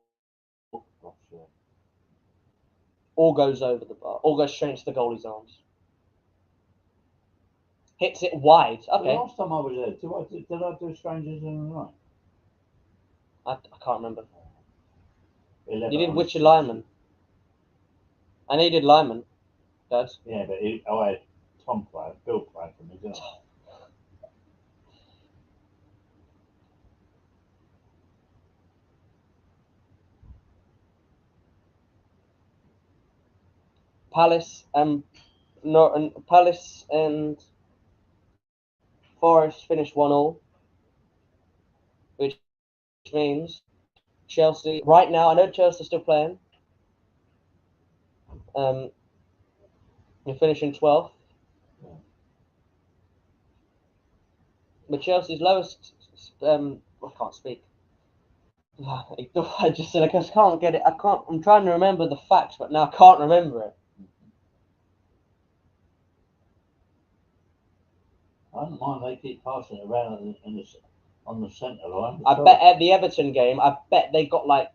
Or goes over the bar. Or goes straight into the goalie's arms. Hits it wide. Okay. The last time I was there, did I do Strangers in the Night? I can't remember. 11 You did on Witcher 6. Lyman. I know you did Lyman, Dad. Yeah, but I had Bill playing for me, didn't I? Palace and Forest finished 1-1, which means Chelsea right now. I know Chelsea are still playing. You're finishing 12th, but Chelsea's lowest. I can't speak. I just said I just can't get it. I can't. I'm trying to remember the facts, but now I can't remember it. I don't mind they keep passing it around on the centre line. I bet at the Everton game, I bet they got like.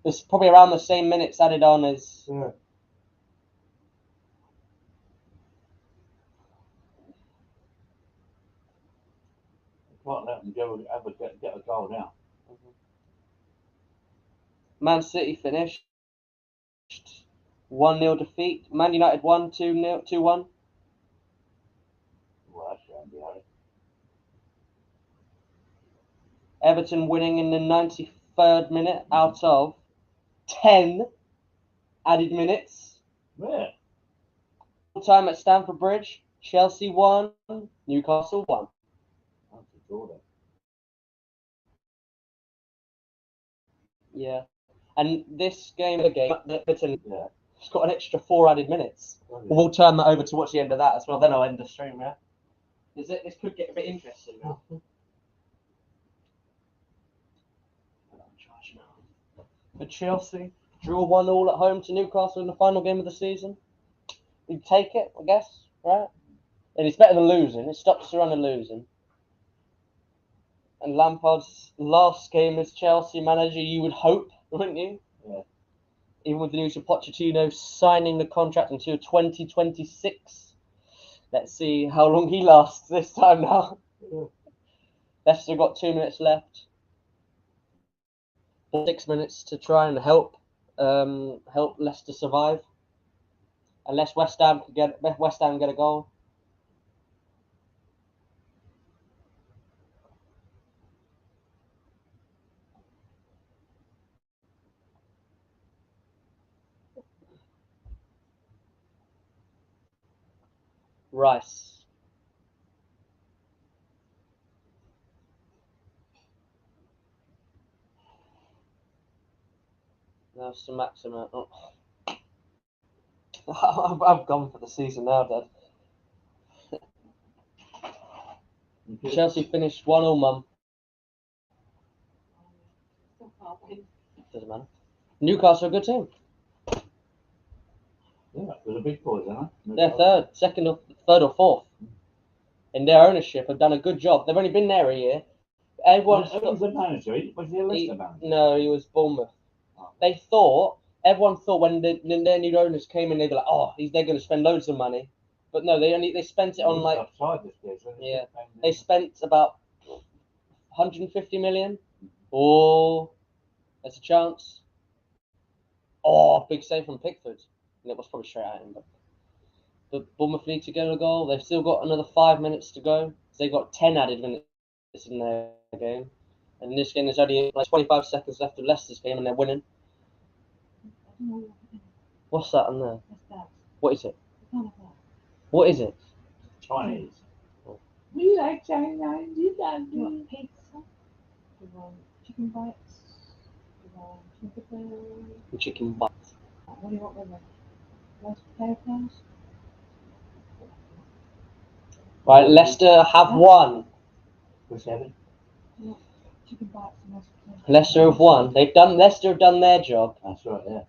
It's probably around the same minutes added on as. Yeah. Can't let them get a goal now. Man City finished 1-0 defeat. Man United won 2-1. Well, that's going to be hard. Everton winning in the 93rd minute out of 10 added minutes. Yeah. Time at Stamford Bridge. Chelsea won. Newcastle won. That's a draw then. Yeah. And this game, Everton Yeah. has got an extra 4 added minutes. We'll turn that over to watch the end of that as well. Then I'll end the stream, yeah? This could get a bit interesting now. For Chelsea, draw 1-1 at home to Newcastle in the final game of the season. You take it, I guess, right? And it's better than losing. It stops the run of losing. And Lampard's last game as Chelsea manager, you would hope, wouldn't you? Yeah. Even with the news of Pochettino signing the contract until 2026. Let's see how long he lasts this time now. Yeah. Leicester got 2 minutes left. 6 minutes to try and help Leicester survive. Unless West Ham get a goal. Rice. Now Sir Maximin. Oh. I've gone for the season now, Dad. Chelsea finished 1-1, Mum. Still can't win. Doesn't matter. Newcastle are a good team. Yeah, they're the big boys, aren't they? They're third or fourth. In their ownership have done a good job. They've only been there a year. everyone Who was the manager? Was he a Leicester manager? no, he was Bournemouth. Oh. Everyone thought when their new owners came in, they'd be like, oh, they're going to spend loads of money. But no, they spent it on like, Offside this year, so yeah, they spent about 150 million. Oh, there's a chance. Oh, big save from Pickford. And it was probably straight at him. But Bournemouth need to get a goal. They've still got another 5 minutes to go. So they've got 10 added minutes in their game. And in this game, there's only like 25 seconds left of Leicester's game, and they're winning. What's that on there? What is it? What is it? Chinese. We like Chinese. You got pizza. You want chicken bites. You want chicken. Chicken bites. What do you want with them? Roast potatoes. Right, Leicester have won. For 7. Chicken bites and roast potatoes. Leicester have won. Leicester have done their job. That's right, yeah.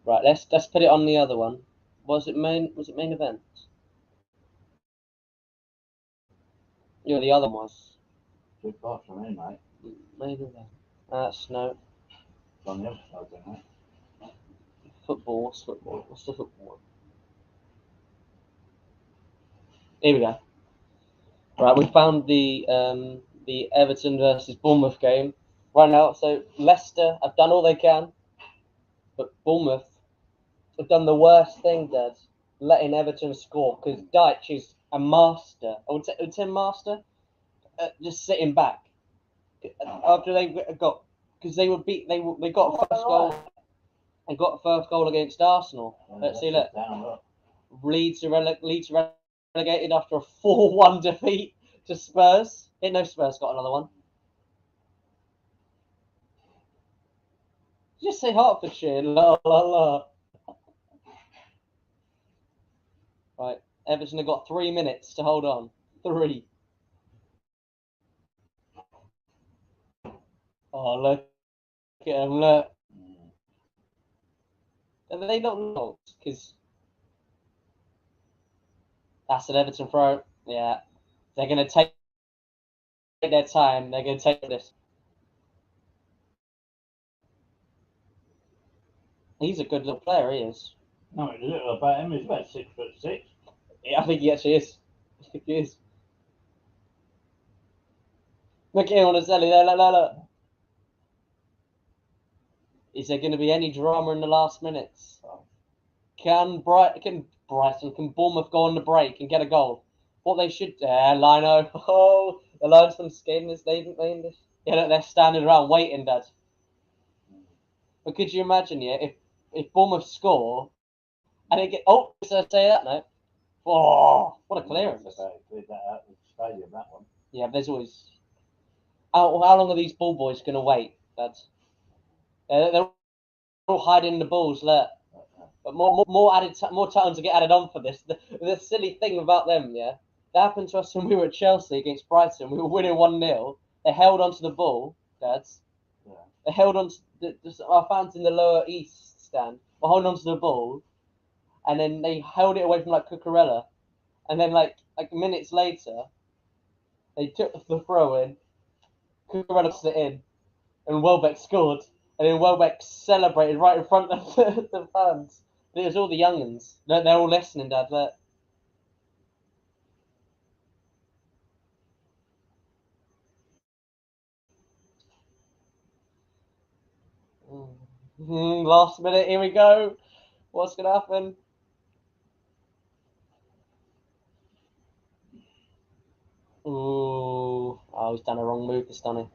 Right, let's put it on the other one. Was it main event? Yeah, the other one was Good pass from him, mate. main event. That's no It's on the other side, then, mate. football. What's football? What's the football one? Here we go. Right, we found the Everton versus Bournemouth game right now. So Leicester have done all they can, but Bournemouth have done the worst thing, Dad, letting Everton score, because Dyche is a master. I would say master, just sitting back after they got, because they got a first goal and got a first goal against Arsenal. Let's see, look. Leeds are relegated after a 4-1 defeat to Spurs. Didn't know Spurs got another one. Just say Hertfordshire. La la la. Right, Everton have got 3 minutes to hold on. 3. Oh, look at them, look. And they don't know, because that's an Everton throw. Yeah, they're going to take their time. They're going to take this. He's a good little player, he is. No, it's a little about him. He's about 6'6". Yeah, I think he actually is. I think he is. Look at him on the celly. Look. Is there going to be any drama in the last minutes? Can Bournemouth go on the break and get a goal? What they should do, Lino. Oh, the Lions from skating this. They didn't mean this. Yeah, look, they're standing around waiting, Dad. But could you imagine, yeah, if Bournemouth score and they get say that now. Oh, what a clearance! Cleared that out of the stadium, that one. Yeah, there's always. How long are these ball boys going to wait, Dad? They're all hiding the balls, look. But more time to get added on for this. The silly thing about them, yeah, that happened to us when we were at Chelsea against Brighton. We were winning 1-0. They held onto the ball, Dad. Yeah. They held on to our fans in the lower east stand were holding onto the ball, and then they held it away from like Cucurella, and then like minutes later, they took the throw in. Cucurella put it in, and Welbeck scored, and then Welbeck celebrated right in front of the fans. It was all the young'uns. They're all listening, Dad. Look. Last minute, here we go. What's going to happen? Ooh. Oh, he's done a wrong move, this, done he?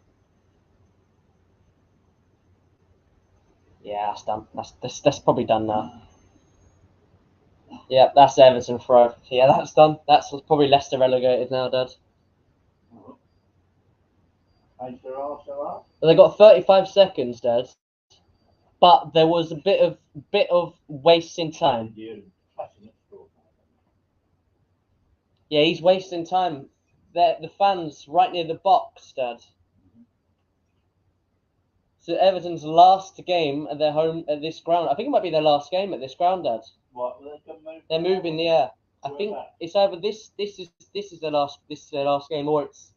Yeah, that's done. That's probably done now. Yeah, that's Everton throw. Yeah, that's done. That's probably Leicester relegated now, Dad. They got 35 seconds, Dad. But there was a bit of wasting time. Yeah, he's wasting time. The fans right near the box, Dad. So Everton's last game at their home at this ground. I think it might be their last game at this ground, Dad. What? They're moving, yeah. I think it's either this is their last game, or it's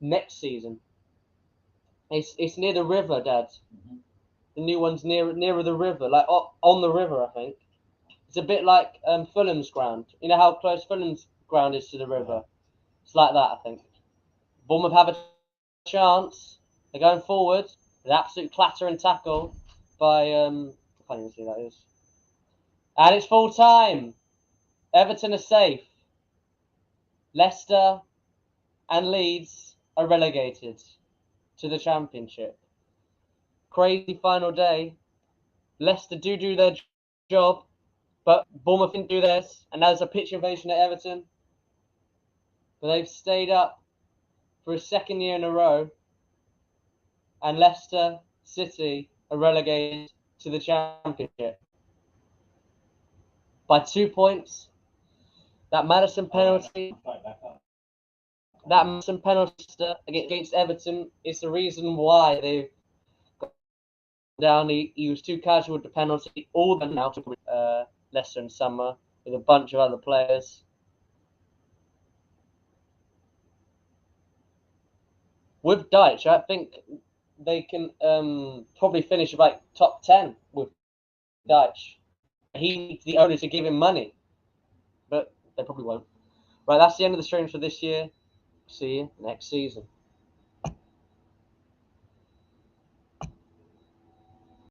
next season. It's near the river, Dad. Mhm. The new one's nearer the river, like on the river, I think. It's a bit like Fulham's ground. You know how close Fulham's ground is to the river? It's like that, I think. Bournemouth have a chance. They're going forward. An absolute clatter and tackle by I can't even see who that is. And it's full time. Everton are safe. Leicester and Leeds are relegated to the Championship. Crazy final day. Leicester do their job, but Bournemouth didn't do theirs, and there's a pitch invasion at Everton. But they've stayed up for a second year in a row, and Leicester City are relegated to the Championship by 2 points. That Maddison penalty, against Everton is the reason why they've gone down. He was too casual with the penalty. All the now to Leicester in summer with a bunch of other players. With Deitch, I think they can probably finish like top 10 with Deitch. He needs the owner to give him money, but they probably won't. Right, that's the end of the stream for this year. See you next season.